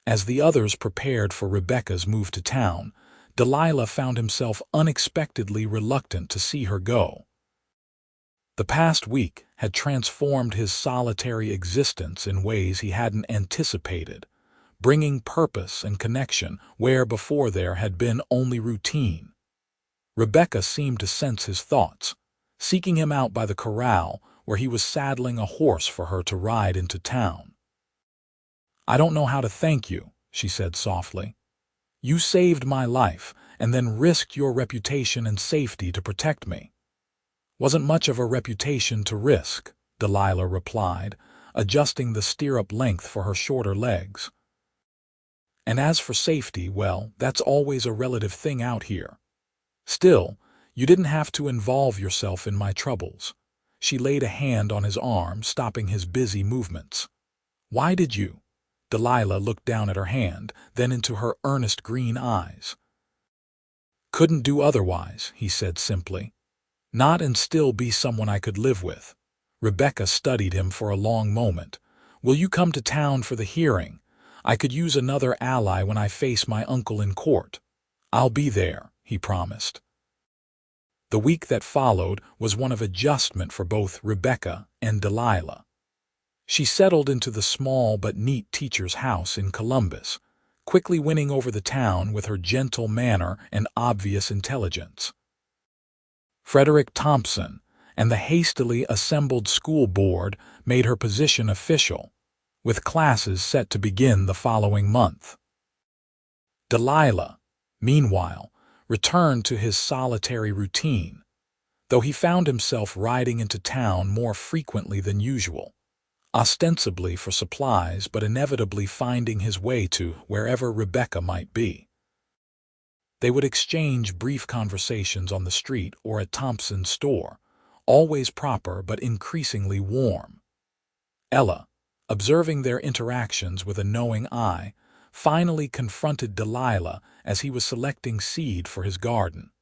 As the others prepared for Rebecca's move to town, Delilah found himself unexpectedly reluctant to see her go. The past week had transformed his solitary existence in ways he hadn't anticipated, bringing purpose and connection where before there had been only routine. Rebecca seemed to sense his thoughts, seeking him out by the corral where he was saddling a horse for her to ride into town. "I don't know how to thank you," she said softly. "You saved my life and then risked your reputation and safety to protect me." "Wasn't much of a reputation to risk," Delilah replied, adjusting the stirrup length for her shorter legs. "And as for safety, well, that's always a relative thing out here. Still, you didn't have to involve yourself in my troubles." She laid a hand on his arm, stopping his busy movements. "Why did you?" Delilah looked down at her hand, then into her earnest green eyes. "Couldn't do otherwise," he said simply. "Not and still be someone I could live with." Rebecca studied him for a long moment. "Will you come to town for the hearing? I could use another ally when I face my uncle in court." "I'll be there," he promised. The week that followed was one of adjustment for both Rebecca and Delilah. She settled into the small but neat teacher's house in Columbus, quickly winning over the town with her gentle manner and obvious intelligence. Frederick Thompson and the hastily assembled school board made her position official, with classes set to begin the following month. Delilah, meanwhile, returned to his solitary routine. The though he found himself riding into town more frequently than usual, ostensibly for supplies but inevitably finding his way to wherever Rebecca might be. They would exchange brief conversations on the street or at Thompson's store, always proper but increasingly warm. Ella, observing their interactions with a knowing eye, finally confronted Delilah as he was selecting seed for his garden.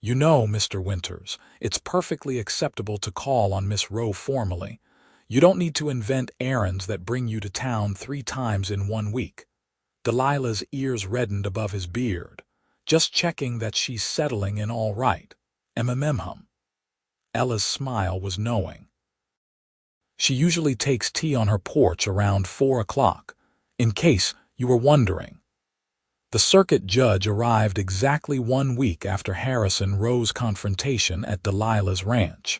"You know, Mr. Winters, it's perfectly acceptable to call on Miss Rowe formally. You don't need to invent errands that bring you to town 3 times in 1 week." Delilah's ears reddened above his beard. "Just checking that she's settling in all right. Hum. Ella's smile was knowing. "She usually takes tea on her porch around 4 o'clock, in case you were wondering." The circuit judge arrived exactly 1 week after Harrison Rowe's confrontation at Delilah's ranch.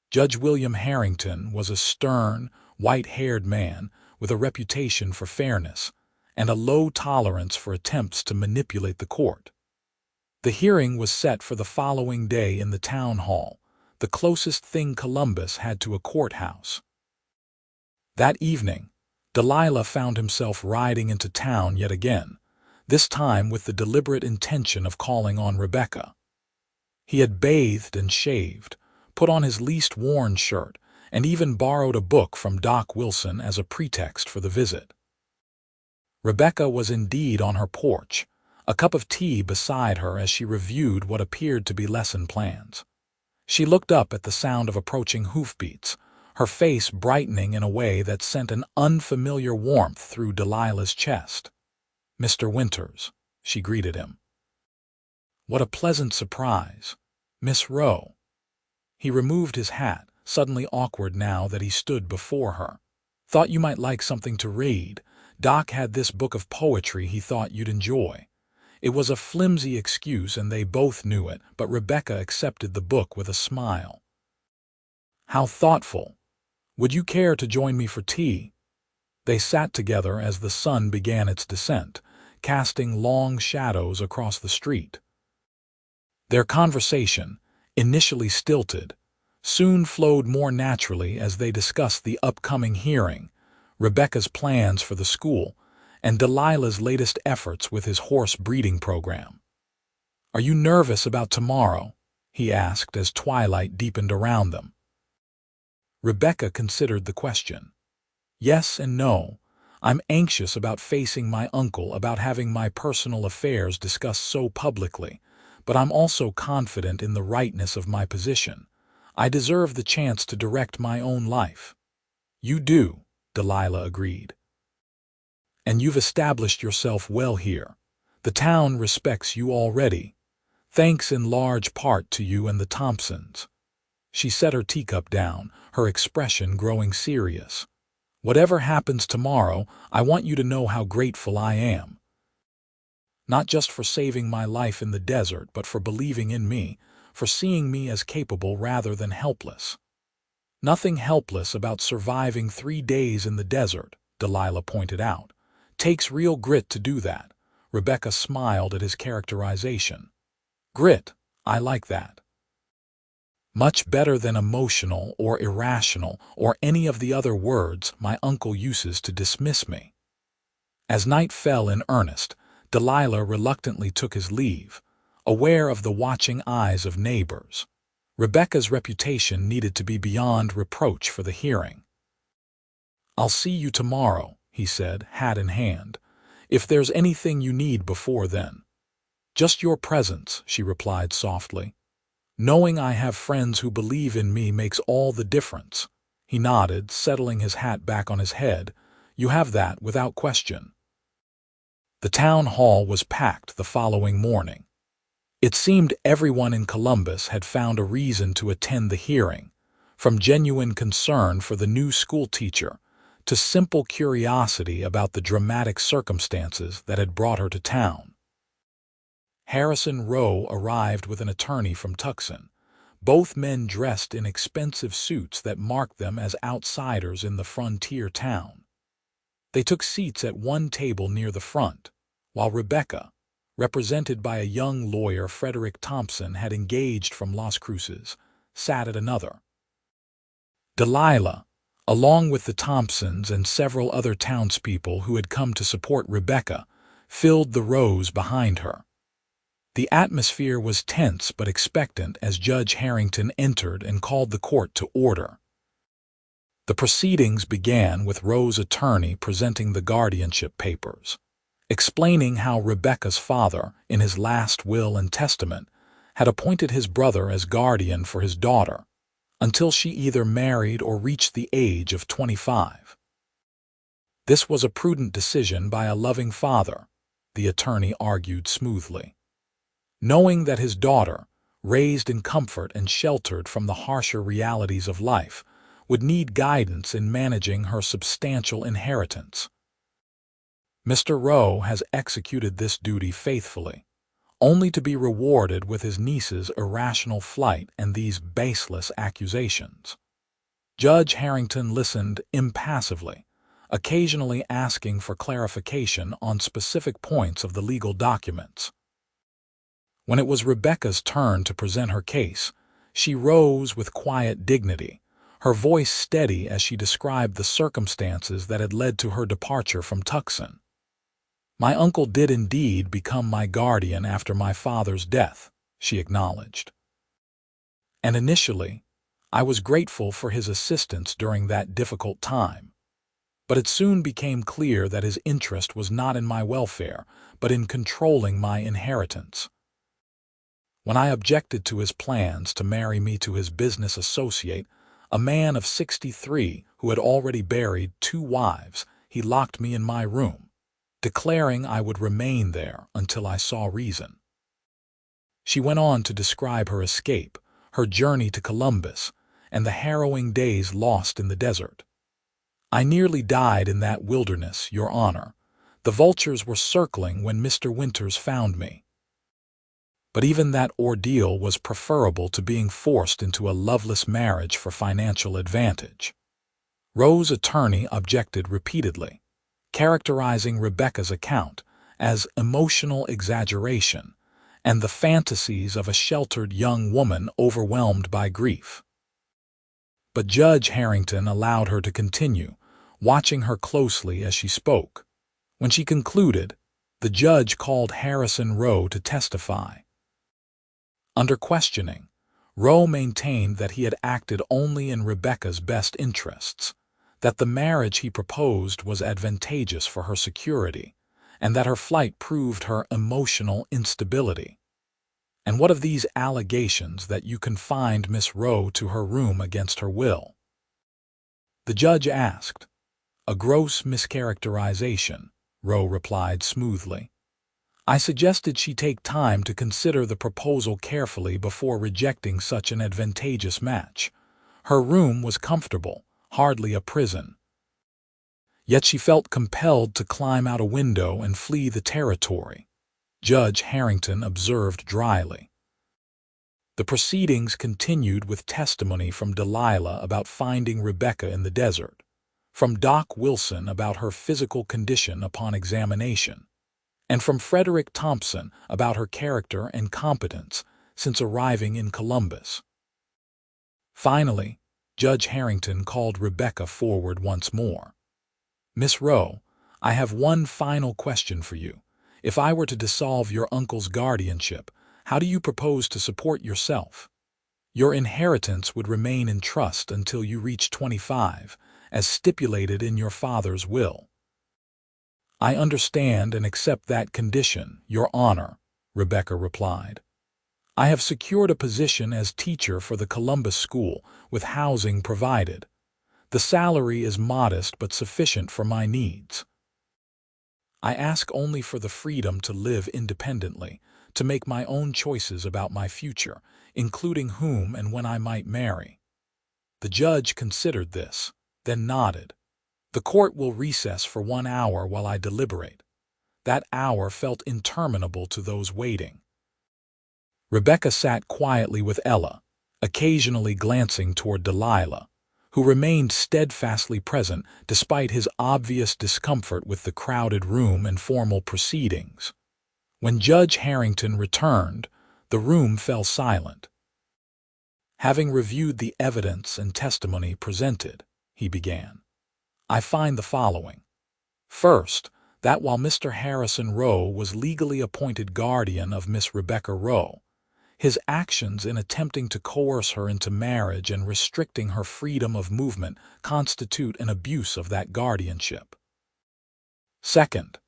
Judge William Harrington was a stern, white-haired man with a reputation for fairness and a low tolerance for attempts to manipulate the court. The hearing was set for the following day in the town hall, the closest thing Columbus had to a courthouse. That evening, Delilah found himself riding into town yet again, this time with the deliberate intention of calling on Rebecca. He had bathed and shaved, put on his least worn shirt, and even borrowed a book from Doc Wilson as a pretext for the visit. Rebecca was indeed on her porch, a cup of tea beside her as she reviewed what appeared to be lesson plans. She looked up at the sound of approaching hoofbeats, her face brightening in a way that sent an unfamiliar warmth through Delilah's chest. "Mr. Winters," she greeted him. "What a pleasant surprise. Miss Rowe." He removed his hat, suddenly awkward now that he stood before her. "Thought you might like something to read. Doc had this book of poetry he thought you'd enjoy." It was a flimsy excuse and they both knew it, but Rebecca accepted the book with a smile. "How thoughtful. Would you care to join me for tea?" They sat together as the sun began its descent, casting long shadows across the street. Their conversation, initially stilted, soon flowed more naturally as they discussed the upcoming hearing, Rebecca's plans for the school, and Delilah's latest efforts with his horse breeding program. "Are you nervous about tomorrow?" he asked as twilight deepened around them. Rebecca considered the question. "Yes and no. I'm anxious about facing my uncle, about having my personal affairs discussed so publicly, but I'm also confident in the rightness of my position. I deserve the chance to direct my own life." "You do," Delilah agreed. "And you've established yourself well here. The town respects you already, thanks in large part to you and the Thompsons." She set her teacup down, her expression growing serious. "Whatever happens tomorrow, I want you to know how grateful I am. Not just for saving my life in the desert, but for believing in me, for seeing me as capable rather than helpless." "Nothing helpless about surviving 3 days in the desert," Delilah pointed out. "Takes real grit to do that." Rebecca smiled at his characterization. "Grit, I like that. Much better than emotional or irrational or any of the other words my uncle uses to dismiss me." As night fell in earnest, Delilah reluctantly took his leave, aware of the watching eyes of neighbors. Rebecca's reputation needed to be beyond reproach for the hearing. "I'll see you tomorrow," he said, hat in hand. "If there's anything you need before then." "Just your presence," she replied softly. "Knowing I have friends who believe in me makes all the difference." He nodded, settling his hat back on his head. "You have that without question." The town hall was packed the following morning. It seemed everyone in Columbus had found a reason to attend the hearing, from genuine concern for the new school teacher to simple curiosity about the dramatic circumstances that had brought her to town. Harrison Rowe arrived with an attorney from Tucson, both men dressed in expensive suits that marked them as outsiders in the frontier town. They took seats at one table near the front, while Rebecca, represented by a young lawyer Frederick Thompson had engaged from Las Cruces, sat at another. Delilah, along with the Thompsons and several other townspeople who had come to support Rebecca, filled the rows behind her. The atmosphere was tense but expectant as Judge Harrington entered and called the court to order. The proceedings began with Rowe's attorney presenting the guardianship papers, explaining how Rebecca's father, in his last will and testament, had appointed his brother as guardian for his daughter until she either married or reached the age of 25. This was a prudent decision by a loving father, the attorney argued smoothly, knowing that his daughter, raised in comfort and sheltered from the harsher realities of life, would need guidance in managing her substantial inheritance. Mr. Rowe has executed this duty faithfully, only to be rewarded with his niece's irrational flight and these baseless accusations. Judge Harrington listened impassively, occasionally asking for clarification on specific points of the legal documents. When it was Rebecca's turn to present her case, she rose with quiet dignity, her voice steady as she described the circumstances that had led to her departure from Tucson. "My uncle did indeed become my guardian after my father's death," she acknowledged. "And initially, I was grateful for his assistance during that difficult time. But it soon became clear that his interest was not in my welfare, but in controlling my inheritance. When I objected to his plans to marry me to his business associate, a man of 63 who had already buried 2 wives, he locked me in my room, declaring I would remain there until I saw reason." She went on to describe her escape, her journey to Columbus, and the harrowing days lost in the desert. "I nearly died in that wilderness, Your Honor. The vultures were circling when Mr. Winters found me. But even that ordeal was preferable to being forced into a loveless marriage for financial advantage." Rowe's attorney objected repeatedly, characterizing Rebecca's account as emotional exaggeration and the fantasies of a sheltered young woman overwhelmed by grief. But Judge Harrington allowed her to continue, watching her closely as she spoke. When she concluded, the judge called Harrison Rowe to testify. Under questioning, Rowe maintained that he had acted only in Rebecca's best interests, that the marriage he proposed was advantageous for her security, and that her flight proved her emotional instability. "And what of these allegations that you confined Miss Rowe to her room against her will?" the judge asked. "A gross mischaracterization," Rowe replied smoothly. "I suggested she take time to consider the proposal carefully before rejecting such an advantageous match. Her room was comfortable, hardly a prison. Yet she felt compelled to climb out a window and flee the territory," Judge Harrington observed dryly. The proceedings continued with testimony from Delilah about finding Rebecca in the desert, from Doc Wilson about her physical condition upon examination, and from Frederick Thompson about her character and competence since arriving in Columbus. Finally, Judge Harrington called Rebecca forward once more. "Miss Rowe, I have one final question for you. If I were to dissolve your uncle's guardianship, how do you propose to support yourself? Your inheritance would remain in trust until you reach 25, as stipulated in your father's will." "I understand and accept that condition, Your Honor," Rebecca replied. "I have secured a position as teacher for the Columbus School, with housing provided. The salary is modest but sufficient for my needs. I ask only for the freedom to live independently, to make my own choices about my future, including whom and when I might marry." The judge considered this, then nodded. "The court will recess for 1 hour while I deliberate." That hour felt interminable to those waiting. Rebecca sat quietly with Ella, occasionally glancing toward Delilah, who remained steadfastly present despite his obvious discomfort with the crowded room and formal proceedings. When Judge Harrington returned, the room fell silent. "Having reviewed the evidence and testimony presented," he began, "I find the following. First, that while Mr. Harrison Rowe was legally appointed guardian of Miss Rebecca Rowe, his actions in attempting to coerce her into marriage and restricting her freedom of movement constitute an abuse of that guardianship. Second,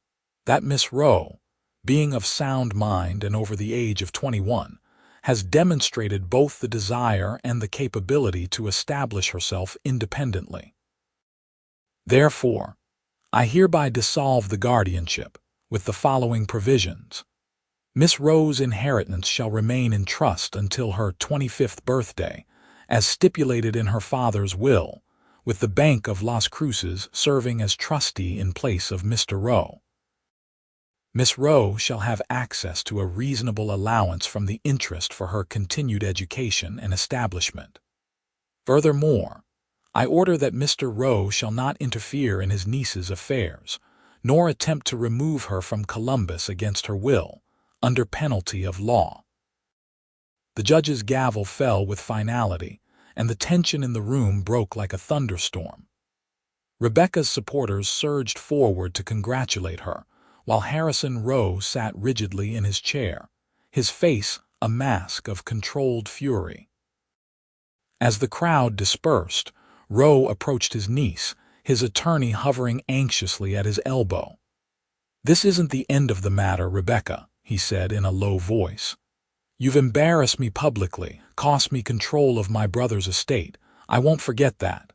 that Miss Rowe, being of sound mind and over the age of 21, has demonstrated both the desire and the capability to establish herself independently. Therefore, I hereby dissolve the guardianship with the following provisions. Miss Rowe's inheritance shall remain in trust until her 25th birthday, as stipulated in her father's will, with the Bank of Las Cruces serving as trustee in place of Mr. Rowe. Miss Rowe shall have access to a reasonable allowance from the interest for her continued education and establishment. Furthermore, I order that Mr. Rowe shall not interfere in his niece's affairs, nor attempt to remove her from Columbus against her will, under penalty of law." The judge's gavel fell with finality, and the tension in the room broke like a thunderstorm. Rebecca's supporters surged forward to congratulate her, while Harrison Rowe sat rigidly in his chair, his face a mask of controlled fury. As the crowd dispersed, Rowe approached his niece, his attorney hovering anxiously at his elbow. "This isn't the end of the matter, Rebecca," he said in a low voice. "You've embarrassed me publicly, cost me control of my brother's estate. I won't forget that."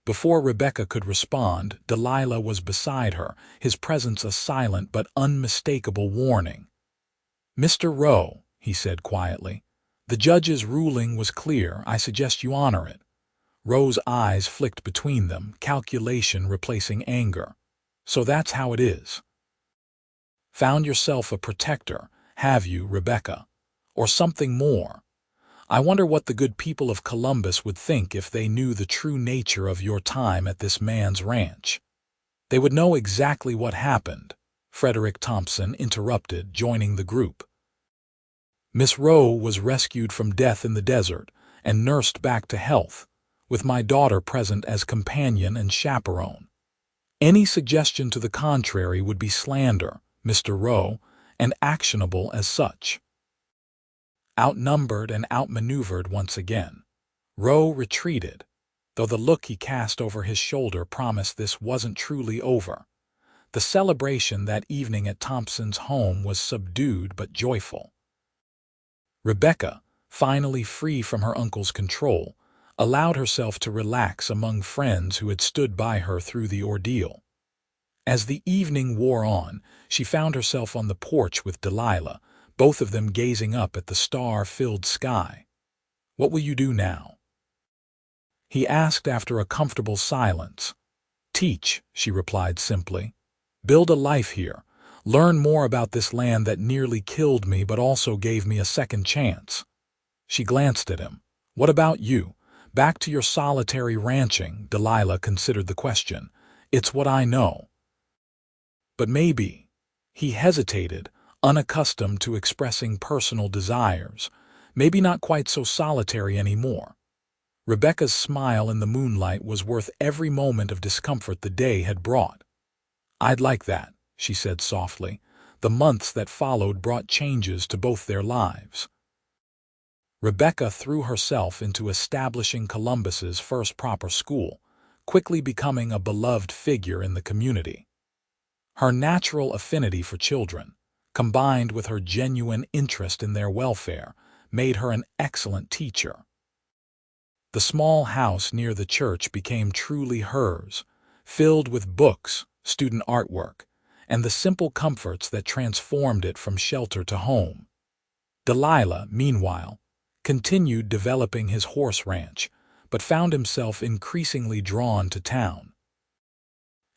Before Rebecca could respond, Delilah was beside her, his presence a silent but unmistakable warning. "Mr. Rowe," he said quietly, "the judge's ruling was clear. I suggest you honor it." Rowe's eyes flicked between them, calculation replacing anger. "So that's how it is. Found yourself a protector, have you, Rebecca? Or something more? I wonder what the good people of Columbus would think if they knew the true nature of your time at this man's ranch." "They would know exactly what happened," Frederick Thompson interrupted, joining the group. "Miss Rowe was rescued from death in the desert and nursed back to health, with my daughter present as companion and chaperone. Any suggestion to the contrary would be slander, Mr. Rowe, and actionable as such." Outnumbered and outmaneuvered once again, Rowe retreated, though the look he cast over his shoulder promised this wasn't truly over. The celebration that evening at Thompson's home was subdued but joyful. Rebecca, finally free from her uncle's control, allowed herself to relax among friends who had stood by her through the ordeal. As the evening wore on, she found herself on the porch with Delilah, both of them gazing up at the star-filled sky. "What will you do now?" he asked after a comfortable silence. "Teach," she replied simply. "Build a life here. Learn more about this land that nearly killed me but also gave me a second chance." She glanced at him. "What about you? Back to your solitary ranching?" Delilah considered the question. "It's what I know." "But maybe—" he hesitated, unaccustomed to expressing personal desires. "Maybe not quite so solitary anymore." Rebecca's smile in the moonlight was worth every moment of discomfort the day had brought. "I'd like that," she said softly. The months that followed brought changes to both their lives. Rebecca threw herself into establishing Columbus's first proper school, quickly becoming a beloved figure in the community. Her natural affinity for children, combined with her genuine interest in their welfare, made her an excellent teacher. The small house near the church became truly hers, filled with books, student artwork, and the simple comforts that transformed it from shelter to home. Delilah, meanwhile, continued developing his horse ranch, but found himself increasingly drawn to town.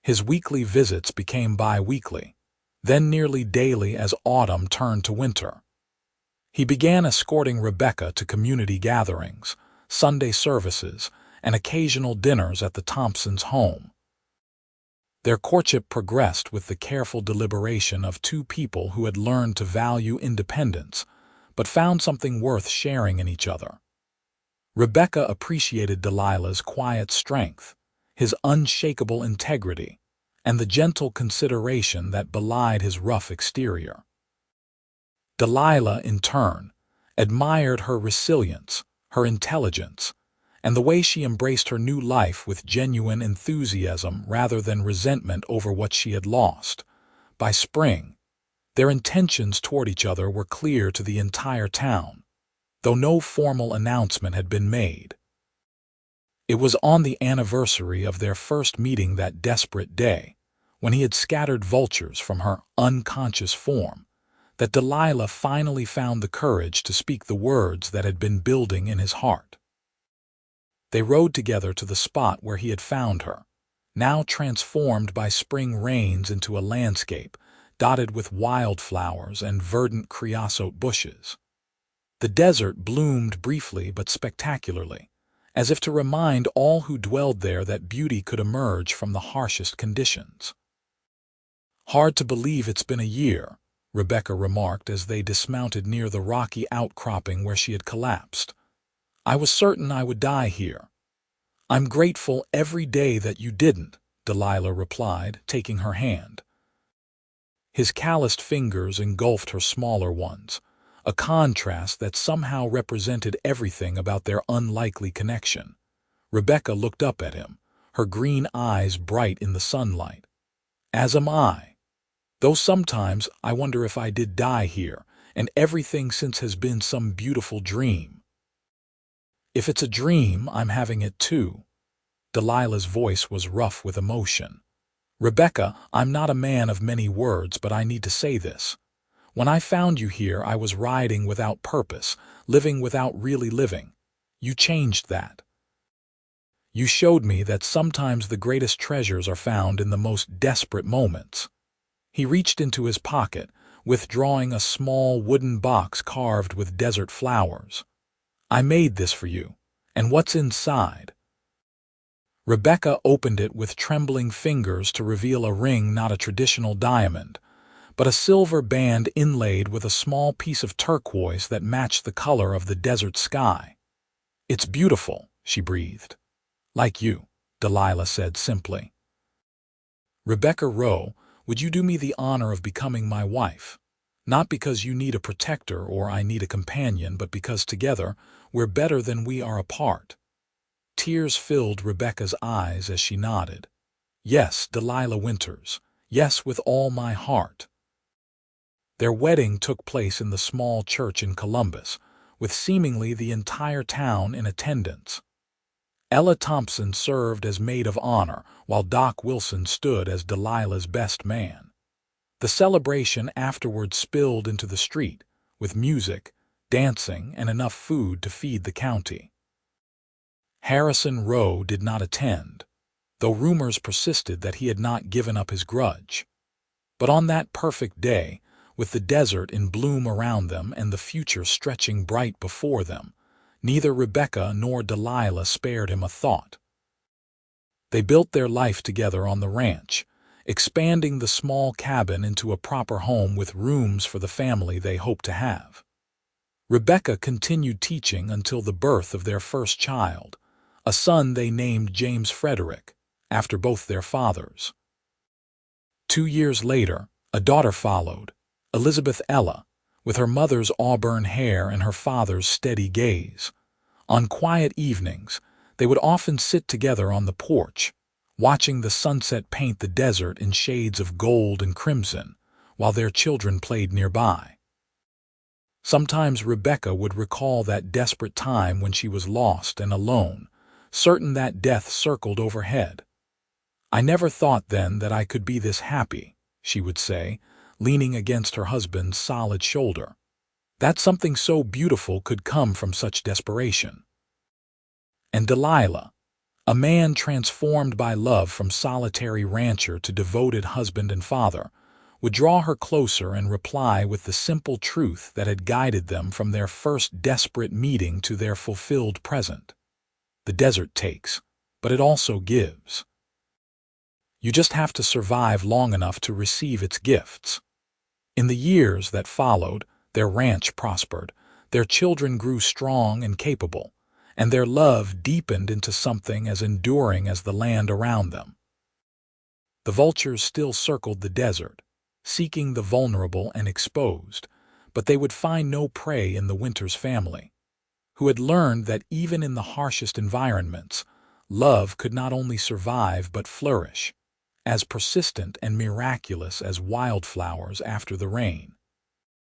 His weekly visits became bi-weekly, then nearly daily as autumn turned to winter. He began escorting Rebecca to community gatherings, Sunday services, and occasional dinners at the Thompsons' home. Their courtship progressed with the careful deliberation of two people who had learned to value independence, but found something worth sharing in each other. Rebecca appreciated Delilah's quiet strength, his unshakable integrity, and the gentle consideration that belied his rough exterior. Delilah, in turn, admired her resilience, her intelligence, and the way she embraced her new life with genuine enthusiasm rather than resentment over what she had lost. By spring, their intentions toward each other were clear to the entire town, though no formal announcement had been made. It was on the anniversary of their first meeting that desperate day, when he had scattered vultures from her unconscious form, that Delilah finally found the courage to speak the words that had been building in his heart. They rode together to the spot where he had found her, now transformed by spring rains into a landscape dotted with wildflowers and verdant creosote bushes. The desert bloomed briefly but spectacularly, as if to remind all who dwelled there that beauty could emerge from the harshest conditions. "Hard to believe it's been a year," Rebecca remarked as they dismounted near the rocky outcropping where she had collapsed. "I was certain I would die here." "I'm grateful every day that you didn't," Delilah replied, taking her hand. His calloused fingers engulfed her smaller ones, a contrast that somehow represented everything about their unlikely connection. Rebecca looked up at him, her green eyes bright in the sunlight. "As am I. Though sometimes I wonder if I did die here, and everything since has been some beautiful dream." "If it's a dream, I'm having it too." Delilah's voice was rough with emotion. "Rebecca, I'm not a man of many words, but I need to say this. When I found you here, I was riding without purpose, living without really living. You changed that. You showed me that sometimes the greatest treasures are found in the most desperate moments." He reached into his pocket, withdrawing a small wooden box carved with desert flowers. "I made this for you, and what's inside?" Rebecca opened it with trembling fingers to reveal a ring, not a traditional diamond, but a silver band inlaid with a small piece of turquoise that matched the color of the desert sky. "It's beautiful," she breathed. "Like you," Delilah said simply. "Rebecca Rowe, would you do me the honor of becoming my wife? Not because you need a protector or I need a companion, but because together we're better than we are apart." Tears filled Rebecca's eyes as she nodded. "Yes, Delilah Winters. Yes, with all my heart." Their wedding took place in the small church in Columbus, with seemingly the entire town in attendance. Ella Thompson served as maid of honor, while Doc Wilson stood as Delilah's best man. The celebration afterward spilled into the street, with music, dancing, and enough food to feed the county. Harrison Rowe did not attend, though rumors persisted that he had not given up his grudge. But on that perfect day, with the desert in bloom around them and the future stretching bright before them, neither Rebecca nor Delilah spared him a thought. They built their life together on the ranch, expanding the small cabin into a proper home with rooms for the family they hoped to have. Rebecca continued teaching until the birth of their first child, a son they named James Frederick, after both their fathers. 2 years later, a daughter followed, Elizabeth Ella, with her mother's auburn hair and her father's steady gaze. On quiet evenings, they would often sit together on the porch, watching the sunset paint the desert in shades of gold and crimson, while their children played nearby. Sometimes Rebecca would recall that desperate time when she was lost and alone, certain that death circled overhead. "I never thought then that I could be this happy," she would say, leaning against her husband's solid shoulder. "That something so beautiful could come from such desperation." And Delilah, a man transformed by love from solitary rancher to devoted husband and father, would draw her closer and reply with the simple truth that had guided them from their first desperate meeting to their fulfilled present. "The desert takes, but it also gives." You just have to survive long enough to receive its gifts. In the years that followed, their ranch prospered, their children grew strong and capable, and their love deepened into something as enduring as the land around them. The vultures still circled the desert, seeking the vulnerable and exposed, but they would find no prey in the Winters family, who had learned that even in the harshest environments, love could not only survive but flourish, as persistent and miraculous as wildflowers after the rain.